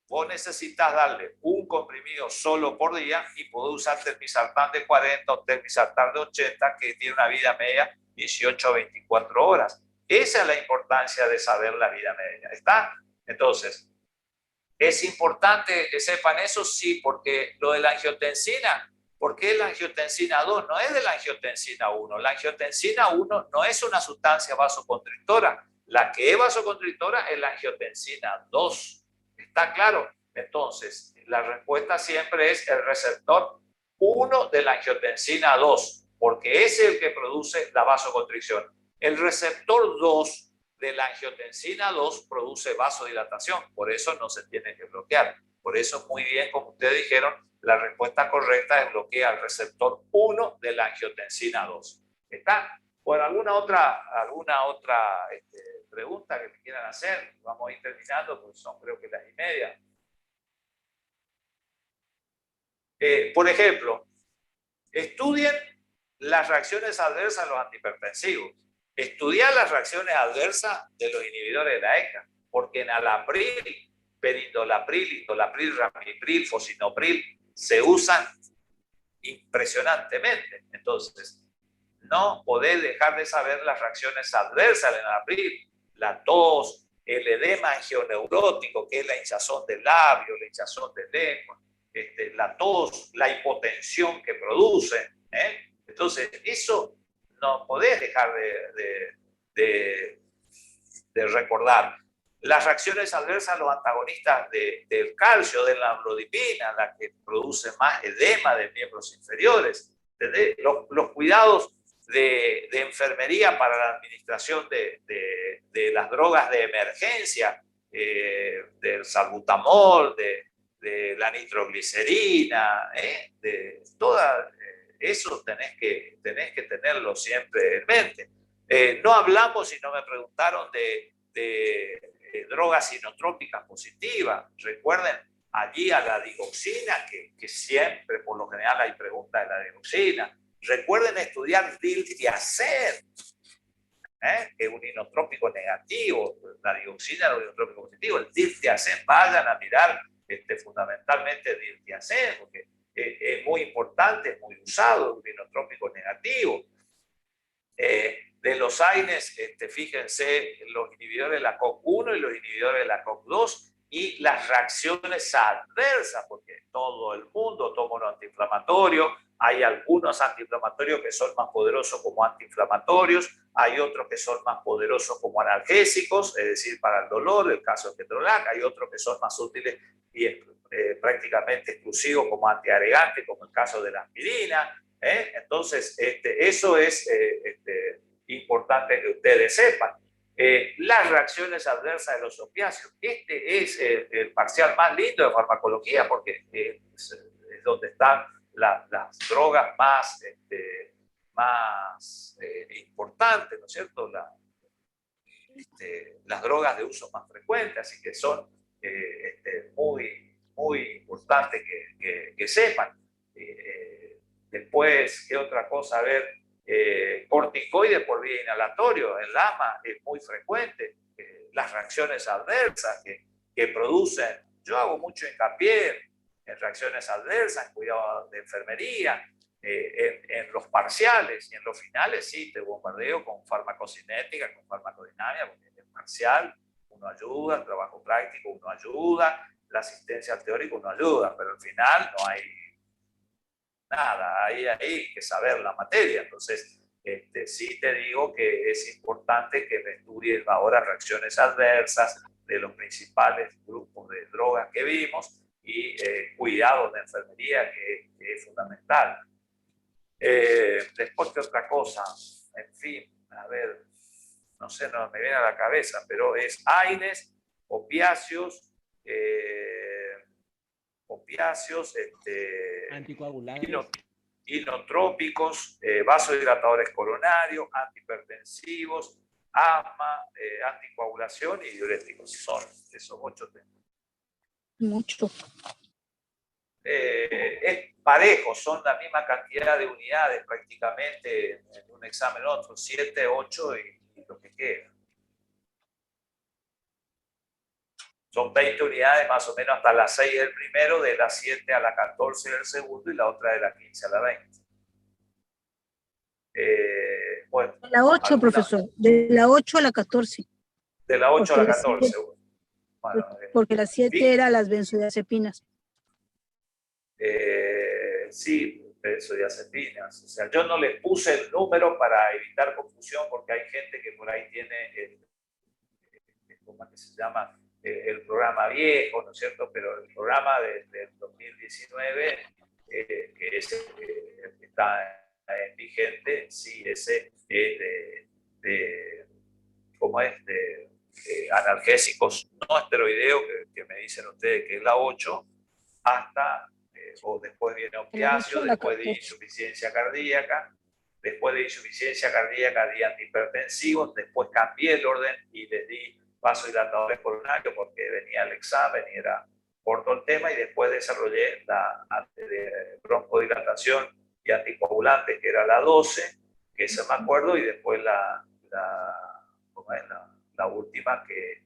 vos necesitas darle un comprimido solo por día y podés usar telmisartán de 40 o telmisartán de 80 que tiene una vida media 18 a 24 horas. Esa es la importancia de saber la vida media. ¿Está? Entonces, ¿es importante que sepan eso? Sí, porque lo de la angiotensina, ¿por qué la angiotensina 2? No es de la angiotensina 1. La angiotensina 1 no es una sustancia vasoconstrictora. La que es vasoconstrictora es la angiotensina 2. ¿Está claro? Entonces, la respuesta siempre es el receptor 1 de la angiotensina 2, porque es el que produce la vasoconstricción. El receptor 2 de la angiotensina 2 produce vasodilatación, por eso no se tiene que bloquear. Por eso, muy bien, como ustedes dijeron, la respuesta correcta es bloquear el receptor 1 de la angiotensina 2. ¿Está? Bueno, ¿alguna otra pregunta que me quieran hacer? Vamos a ir terminando, porque son creo que las 1:30. Por ejemplo, estudien las reacciones adversas a los antihipertensivos. Estudiar las reacciones adversas de los inhibidores de la ECA, porque enalapril, perindolapril, idolapril, ramipril, fosinopril se usan impresionantemente. Entonces, no podés dejar de saber las reacciones adversas al enalapril, la tos, el edema angioneurótico, que es la hinchazón del labio, la hinchazón de lengua, la tos, la hipotensión que produce. Entonces, eso no podés dejar de recordar. Las reacciones adversas a los antagonistas del calcio, de la amlodipina, la que produce más edema de miembros inferiores. Los cuidados de enfermería para la administración de las drogas de emergencia, del salbutamol, de la nitroglicerina, de toda eso tenés que tenerlo siempre en mente. No hablamos, y no me preguntaron, de drogas inotrópicas positivas. Recuerden allí a la digoxina, que siempre, por lo general, hay preguntas de la digoxina. Recuerden estudiar diltiazem, que es un inotrópico negativo. La digoxina es un inotrópico positivo. El diltiazem, vayan a mirar fundamentalmente diltiazem, porque es muy importante, es muy usado, un inotrópico negativo. De los AINES, fíjense, los inhibidores de la COX-1 y los inhibidores de la COX-2 y las reacciones adversas, porque todo el mundo toma un antiinflamatorio. Hay algunos antiinflamatorios que son más poderosos como antiinflamatorios, hay otros que son más poderosos como analgésicos, es decir, para el dolor, el caso de ketorolac, hay otros que son más útiles y prácticamente exclusivos como antiagregantes, como el caso de la aspirina. Entonces, eso es importante que ustedes sepan. Las reacciones adversas de los opiáceos. Este es el parcial más lindo de farmacología porque es donde están las drogas más, más importantes, ¿no es cierto? Las drogas de uso más frecuente, así que son muy, muy importantes que sepan. Después, ¿qué otra cosa? A ver, corticoides por vía inhalatorio, el LAMA es muy frecuente. Las reacciones adversas que producen, yo hago mucho hincapié en reacciones adversas, en cuidado de enfermería, en los parciales y en los finales, sí, te bombardeo con farmacocinética, con farmacodinámica, porque en el parcial uno ayuda, el trabajo práctico uno ayuda, la asistencia al teórico uno ayuda, pero al final no hay nada, hay que saber la materia. Entonces, sí te digo que es importante que me estudies ahora reacciones adversas de los principales grupos de drogas que vimos y cuidado de enfermería que es fundamental. Después, ¿qué otra cosa? En fin, a ver, no sé, no me viene a la cabeza, pero es AINES, opiáceos, anticoagulantes, inotrópicos, vasodilatadores coronarios, antihipertensivos, asma, anticoagulación y diuréticos. Son esos 8 temas. Mucho. Es parejo, son la misma cantidad de unidades prácticamente en un examen otro, 7, 8 y lo que queda. Son 20 unidades más o menos hasta las 6 del primero, de las 7 a la 14 del segundo y la otra de la 15 a la 20. Bueno, De la 8, profesor, de la 8 a la 14. De la 8 a la Porque 14. Bueno, porque las 7 eran las benzodiazepinas. Sí, benzodiazepinas. O sea, yo no le puse el número para evitar confusión porque hay gente que por ahí tiene ¿cómo es que se llama? El programa viejo, ¿no es cierto? Pero el programa del 2019, que es el que está vigente, sí, ese es ¿cómo es? De analgésicos no esteroideos, que me dicen ustedes que es la 8, hasta, o después viene opiáceo, después de insuficiencia cardíaca, después de insuficiencia cardíaca di antihipertensivos, después cambié el orden y les di vasodilatadores coronarios porque venía el examen y era corto el tema, y después desarrollé la broncodilatación y anticoagulante, que era la 12, que esa me acuerdo, y después la última que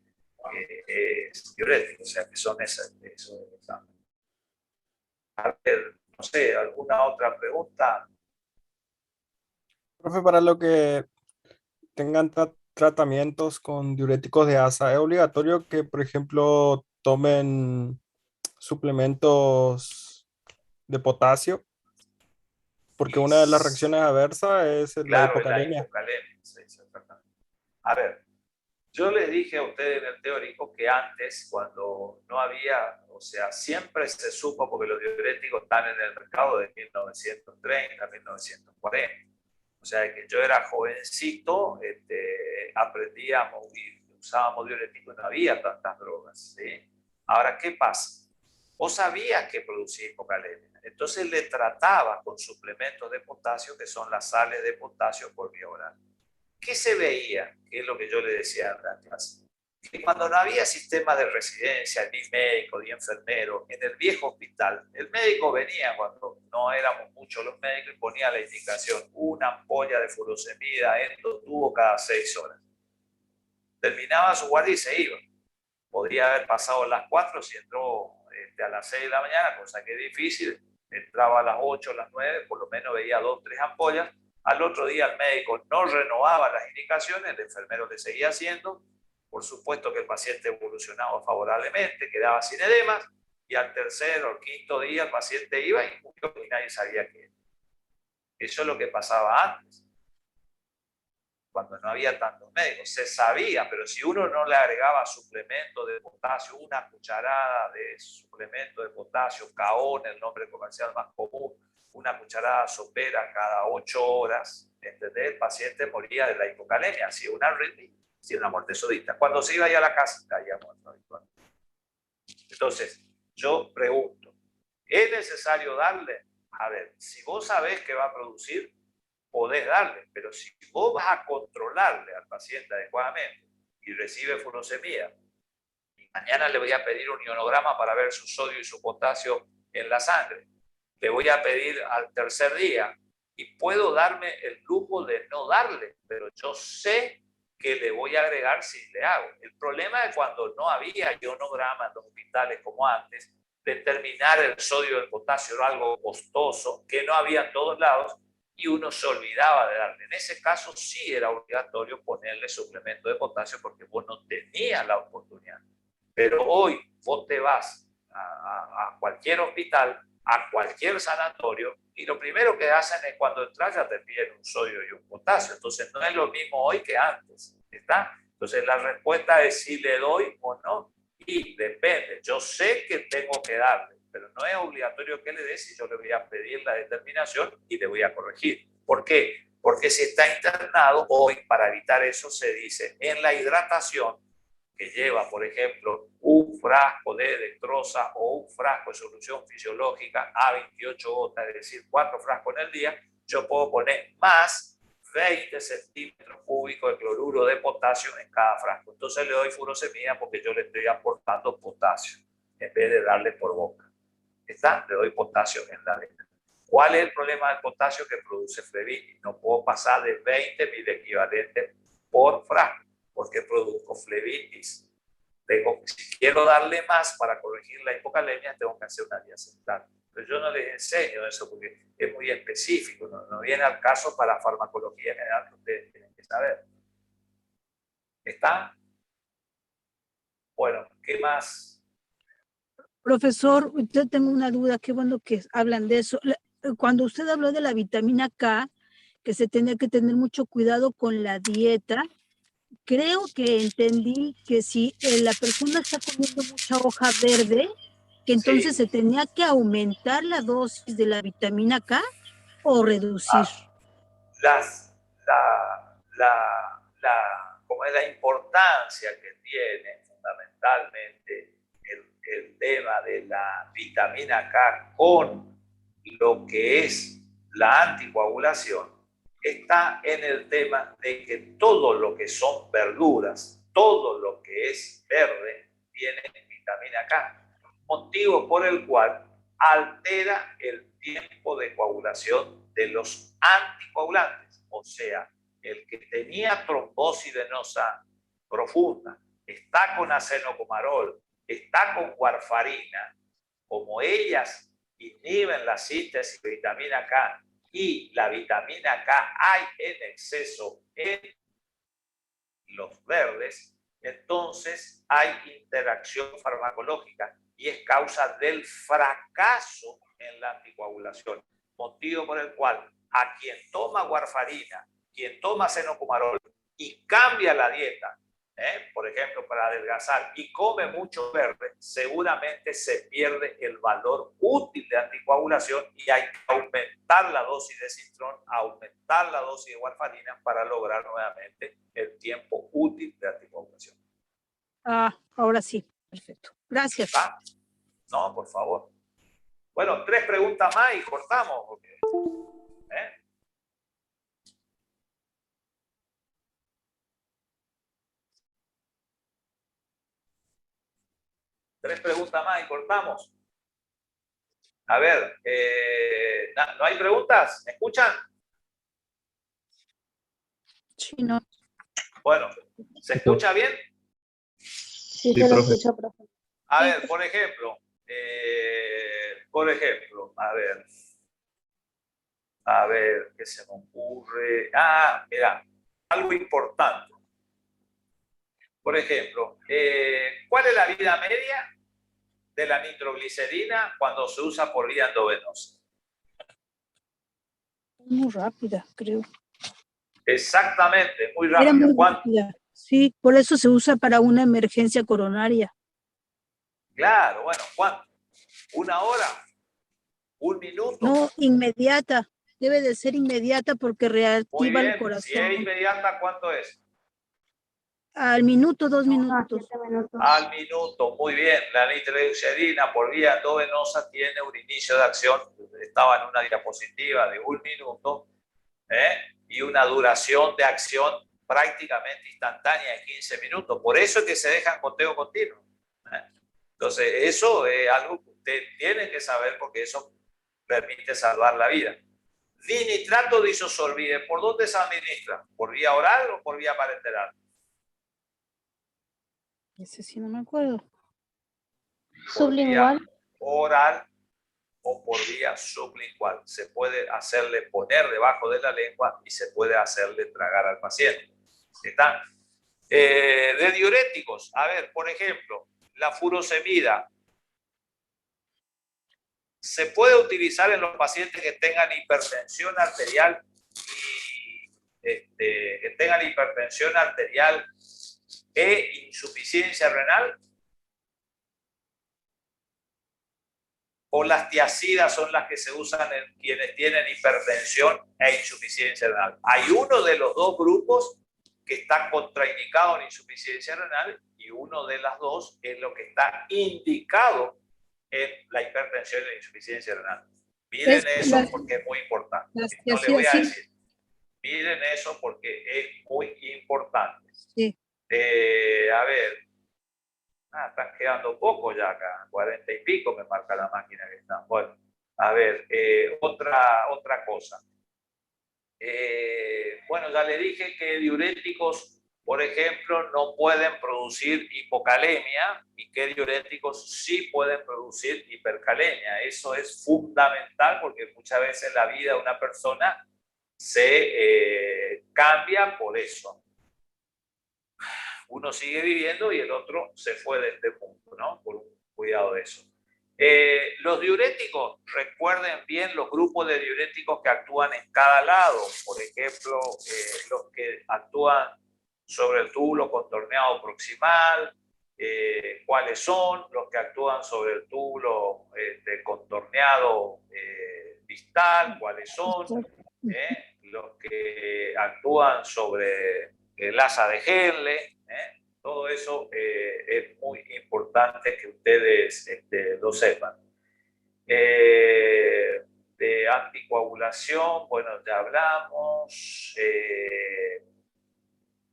es diurético, o sea que son esos exámenes. A ver, no sé, ¿alguna otra pregunta? Profe, para lo que tengan tratamientos con diuréticos de asa, ¿es obligatorio que, por ejemplo, tomen suplementos de potasio? Porque una de las reacciones adversas es la hipocalemia. La hipocalemia, sí, exactamente. A ver, yo les dije a ustedes en el teórico que antes, cuando no había, o sea, siempre se supo, porque los diuréticos están en el mercado de 1930, 1940. O sea, que yo era jovencito, aprendíamos y usábamos diuréticos, no había tantas drogas, ¿sí? Ahora, ¿qué pasa? Vos sabías que producía hipocalemia, entonces le trataba con suplementos de potasio, que son las sales de potasio por vía oral. ¿Qué se veía? Que es lo que yo le decía en la clase. Que cuando no había sistema de residencia, ni médico, ni enfermero, en el viejo hospital, el médico venía cuando no éramos muchos los médicos y ponía la indicación, una ampolla de furosemida en los tubos cada 6 horas. Terminaba su guardia y se iba. Podría haber pasado las 4 si entró a las 6 de la mañana, cosa que es difícil. Entraba a las 8, a las 9, por lo menos veía 2 o 3 ampollas. Al otro día el médico no renovaba las indicaciones, el enfermero le seguía haciendo. Por supuesto que el paciente evolucionaba favorablemente, quedaba sin edemas, y al tercer o quinto día el paciente iba y murió y nadie sabía qué. Eso es lo que pasaba antes, cuando no había tantos médicos. Se sabía, pero si uno no le agregaba suplemento de potasio, una cucharada de suplemento de potasio, Caon, el nombre comercial más común, una cucharada sopera cada 8 horas, ¿entendés? El paciente moría de la hipocalemia, hacía una arritmia, sí, una muerte súbita. Cuando se iba ya a la casa, caía muerto habitualmente. Entonces, yo pregunto, ¿es necesario darle? A ver, si vos sabés que va a producir, podés darle, pero si vos vas a controlarle al paciente adecuadamente y recibe furosemida, y mañana le voy a pedir un ionograma para ver su sodio y su potasio en la sangre, le voy a pedir al tercer día y puedo darme el lujo de no darle, pero yo sé que le voy a agregar si le hago. El problema es cuando no había ionograma en los hospitales como antes, determinar el sodio y el potasio era algo costoso, que no había en todos lados, y uno se olvidaba de darle. En ese caso sí era obligatorio ponerle suplemento de potasio porque vos no tenías la oportunidad. Pero hoy vos te vas a cualquier hospital, a cualquier sanatorio, y lo primero que hacen es cuando entras ya te piden un sodio y un potasio. Entonces no es lo mismo hoy que antes, ¿está? Entonces la respuesta es si le doy o no, y depende. Yo sé que tengo que darle, pero no es obligatorio que le dé si yo le voy a pedir la determinación y le voy a corregir. ¿Por qué? Porque si está internado, hoy para evitar eso se dice en la hidratación, que lleva, por ejemplo, un frasco de dextrosa o un frasco de solución fisiológica a 28 gotas, es decir, 4 frascos en el día, yo puedo poner más 20 centímetros cúbicos de cloruro de potasio en cada frasco. Entonces le doy furosemida porque yo le estoy aportando potasio en vez de darle por boca. ¿Está? Le doy potasio en la vena. ¿Cuál es el problema del potasio? Que produce flebitis? No puedo pasar de 20 mil equivalentes por frasco porque produzco flebitis. Si quiero darle más para corregir la hipocalemia, tengo que hacer una vía central. Pero yo no les enseño eso porque es muy específico, no viene al caso para farmacología general que ustedes tienen que saber. ¿Está? Bueno, ¿qué más? Profesor, yo tengo una duda, qué bueno que hablan de eso. Cuando usted habló de la vitamina K, que se tenía que tener mucho cuidado con la dieta, creo que entendí que si la persona está comiendo mucha hoja verde, que entonces se tenía que aumentar la dosis de la vitamina K o reducir. Como es la importancia que tiene fundamentalmente el tema de la vitamina K con lo que es la anticoagulación, está en el tema de que todo lo que son verduras, todo lo que es verde, tiene vitamina K, motivo por el cual altera el tiempo de coagulación de los anticoagulantes, o sea, el que tenía trombosis venosa profunda, está con acenocomarol, está con warfarina, como ellas inhiben la síntesis de vitamina K y la vitamina K hay en exceso en los verdes, entonces hay interacción farmacológica y es causa del fracaso en la anticoagulación, motivo por el cual a quien toma warfarina, quien toma acenocomarol y cambia la dieta, por ejemplo, para adelgazar y come mucho verde, seguramente se pierde el valor útil de anticoagulación y hay que aumentar la dosis de Cintrón, aumentar la dosis de warfarina para lograr nuevamente el tiempo útil de anticoagulación. Ahora sí, perfecto. Gracias. ¿Ah? No, por favor. Bueno, 3 preguntas más y cortamos. Porque, Tres preguntas más y cortamos. A ver, ¿no hay preguntas? ¿Me escuchan? Sí, no. Bueno, ¿se escucha bien? Sí, se lo escucha, profe. A ver, por ejemplo, a ver, ¿qué se me ocurre? Mira, algo importante. Por ejemplo, ¿cuál es la vida media de la nitroglicerina cuando se usa por vía endovenosa? Muy rápida, creo. Exactamente, muy Era rápida. muy rápida. Sí, por eso se usa para una emergencia coronaria. Claro, bueno, ¿cuánto? ¿1 hora? ¿1 minuto? No, inmediata. Debe de ser inmediata porque reactiva el corazón. Si es inmediata, ¿cuánto es? Al minuto, 2 minutos. 7 minutos. Al minuto, muy bien. La nitroglicérina por vía endovenosa tiene un inicio de acción, estaba en una diapositiva de 1 minuto, y una duración de acción prácticamente instantánea de 15 minutos. Por eso es que se deja en conteo continuo. Entonces, eso es algo que usted tiene que saber porque eso permite salvar la vida. Dinitrato de isosorbide, ¿por dónde se administra? ¿Por vía oral o por vía parenteral? Ese sí no me acuerdo. Sublingual. Vía oral o por vía sublingual. Se puede hacerle poner debajo de la lengua y se puede hacerle tragar al paciente. ¿Está? De diuréticos, a ver, por ejemplo, la furosemida se puede utilizar en los pacientes que tengan hipertensión arterial e insuficiencia renal. ¿O las tiazidas son las que se usan en quienes tienen hipertensión e insuficiencia renal? Hay uno de los dos grupos que está contraindicado en insuficiencia renal y uno de las dos es lo que está indicado en la hipertensión y la insuficiencia renal. Miren eso porque es muy importante. No le voy a decir. Miren eso porque es muy importante. Sí. A ver. Están quedando poco ya acá, 40 y pico me marca la máquina que están. Bueno, a ver, otra cosa. Bueno, ya le dije que diuréticos, por ejemplo, no pueden producir hipocalemia y que diuréticos sí pueden producir hipercalemia. Eso es fundamental porque muchas veces la vida de una persona se cambia por eso. Uno sigue viviendo y el otro se fue de este punto, ¿no? Por un cuidado de eso. Los diuréticos, recuerden bien los grupos de diuréticos que actúan en cada lado. Por ejemplo, los que actúan sobre el túbulo contorneado proximal, cuáles son los que actúan sobre el túbulo contorneado distal, cuáles son los que actúan sobre el asa de Henle. Todo eso es muy importante que ustedes lo sepan. De anticoagulación, bueno, ya hablamos.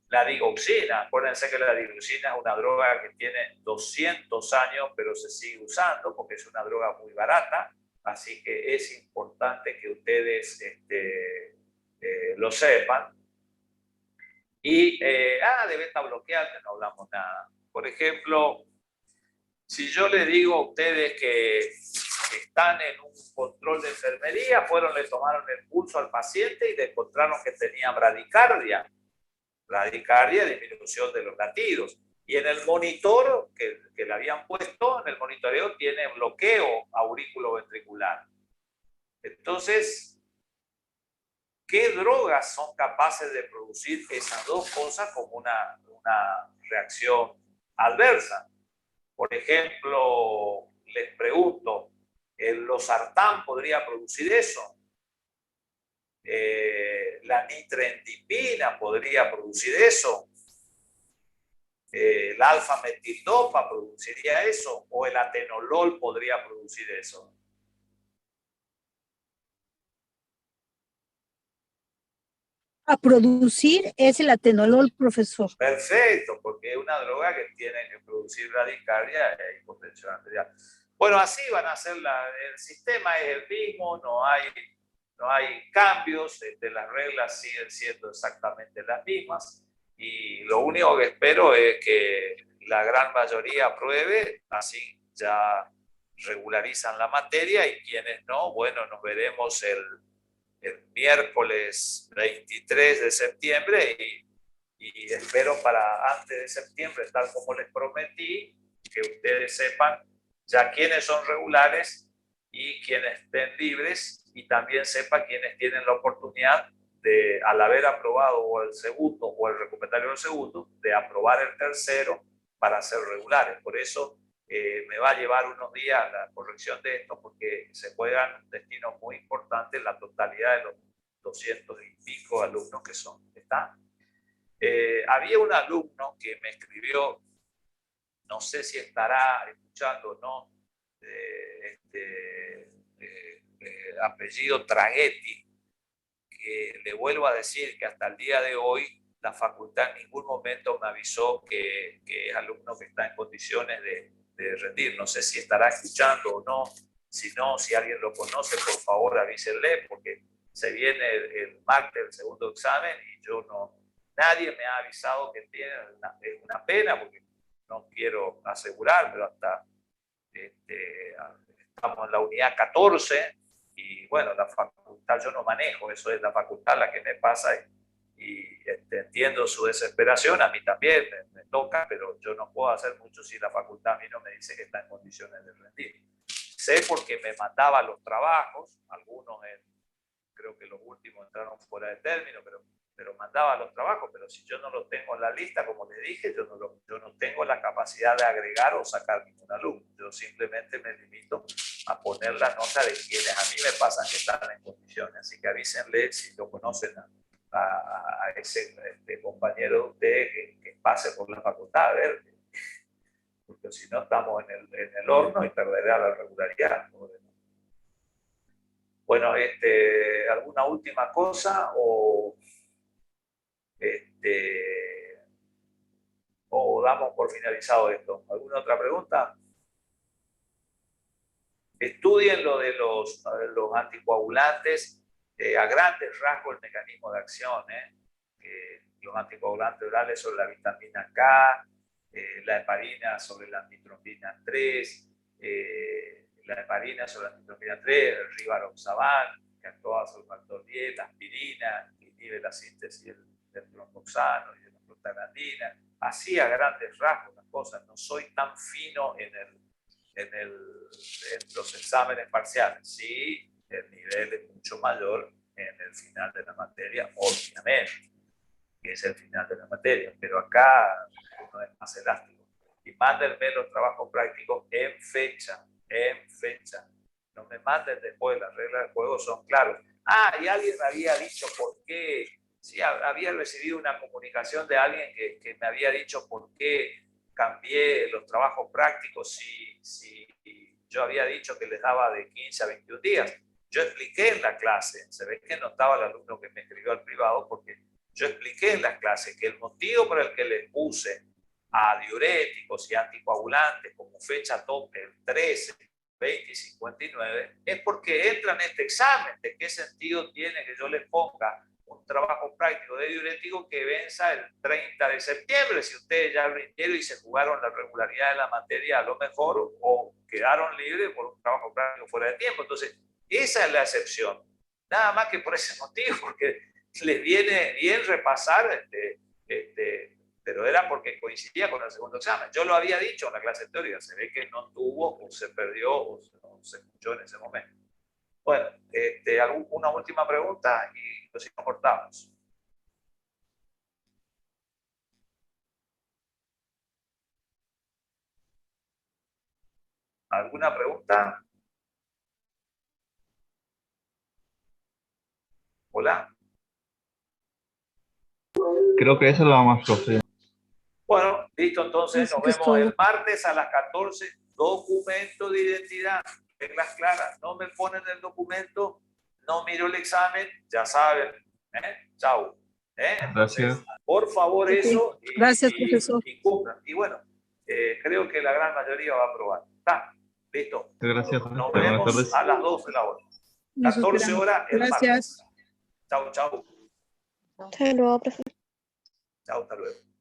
La digoxina, acuérdense que la digoxina es una droga que tiene 200 años, pero se sigue usando porque es una droga muy barata, así que es importante que ustedes lo sepan. Y de beta bloqueante no hablamos nada. Por ejemplo, si yo les digo a ustedes que están en un control de enfermería, le tomaron el pulso al paciente y le encontraron que tenía bradicardia. Bradicardia, disminución de los latidos. Y en el monitor que le habían puesto, en el monitoreo tiene bloqueo auriculoventricular. Entonces, ¿qué drogas son capaces de producir esas dos cosas como una reacción adversa? Por ejemplo, les pregunto, ¿el losartán podría producir eso? ¿La nitrendipina podría producir eso? ¿El alfa-metildopa produciría eso? ¿O el atenolol podría producir eso? A producir es el atenolol, profesor. Perfecto, porque es una droga que tiene que producir bradicardia e hipotensión arterial. Bueno, así van a ser el sistema es el mismo, no hay cambios, las reglas siguen siendo exactamente las mismas y lo único que espero es que la gran mayoría apruebe, así ya regularizan la materia y quienes no, bueno, nos veremos el miércoles 23 de septiembre y espero para antes de septiembre, tal como les prometí, que ustedes sepan ya quiénes son regulares y quienes estén libres y también sepan quienes tienen la oportunidad de, al haber aprobado o el segundo o el recomendatorio del segundo, de aprobar el tercero para ser regulares. Por eso me va a llevar unos días la corrección de esto porque se juegan un destino muy importante en la totalidad de los 200 y pico alumnos que son. ¿Está? Había un alumno que me escribió, no sé si estará escuchando o no, apellido Traghetti, que le vuelvo a decir que hasta el día de hoy la facultad en ningún momento me avisó que es alumno que está en condiciones de rendir. No sé si estará escuchando o no. Si no, si alguien lo conoce, por favor avísenle, porque se viene el martes el segundo examen y nadie me ha avisado que tiene. Es una pena porque no quiero asegurar, pero hasta estamos en la unidad 14 y bueno, la facultad yo no manejo, eso es la facultad la que me pasa y entiendo su desesperación, a mí también me toca, pero yo no puedo hacer mucho si la facultad a mí no me dice que está en condiciones de rendir. Sé porque me mandaba los trabajos, algunos creo que los últimos entraron fuera de término, pero mandaba los trabajos, pero si yo no los tengo en la lista, como les dije, yo no tengo la capacidad de agregar o sacar ningún alumno. Yo simplemente me limito a poner la nota de quienes a mí me pasan que están en condiciones. Así que avísenle si lo conocen a ese compañero de usted que pase por la facultad, a ver, porque si no estamos en el horno y perderá la regularidad. Bueno, ¿alguna última cosa o damos por finalizado esto? ¿Alguna otra pregunta? Estudien lo de los anticoagulantes, a grandes rasgos el mecanismo de acción. Los anticoagulantes orales son la vitamina K, la heparina sobre la antitrombina 3, la heparina sobre la antitrombina 3, el rivaroxaban, que actúa sobre el factor 10, la aspirina, que inhibe la síntesis del tromboxano y de la prostaglandina. Así a grandes rasgos las cosas. No soy tan fino en los exámenes parciales. Sí, el nivel es mucho mayor en el final de la materia, obviamente, que es el final de la materia, pero acá uno es más elástico. Y mándenme los trabajos prácticos en fecha. No me manden después, las reglas del juego son claras. Y alguien me había dicho por qué. Sí, había recibido una comunicación de alguien que me había dicho por qué cambié los trabajos prácticos si yo había dicho que les daba de 15 a 21 días. Yo expliqué en la clase, se ve que no estaba el alumno que me escribió al privado, porque yo expliqué en la clase que el motivo por el que les puse a diuréticos y anticoagulantes como fecha tope el 13, 20 y 59 es porque entran en este examen. ¿De qué sentido tiene que yo les ponga un trabajo práctico de diurético que venza el 30 de septiembre? Si ustedes ya rindieron y se jugaron la regularidad de la materia, a lo mejor, o quedaron libres por un trabajo práctico fuera de tiempo. Entonces, esa es la excepción. Nada más que por ese motivo, porque les viene bien repasar, pero era porque coincidía con el segundo examen. Yo lo había dicho en la clase teórica, se ve que no tuvo, o se perdió, o no se escuchó en ese momento. Bueno, una última pregunta y nos cortamos. ¿Alguna pregunta? Hola. Creo que eso lo vamos a profe. Bueno, listo, entonces nos vemos el martes a las 14. Documento de identidad, reglas claras. No me ponen el documento, no miro el examen, ya saben. Chao. Entonces, Gracias. por favor, eso. Gracias, profesor. Y cumplan. Y bueno, creo que la gran mayoría va a aprobar. Está, listo. Gracias. Nos vemos a las 12 de la hora. 14 horas el martes. Chao, chao. Hasta luego, profesor. Chao, hasta luego.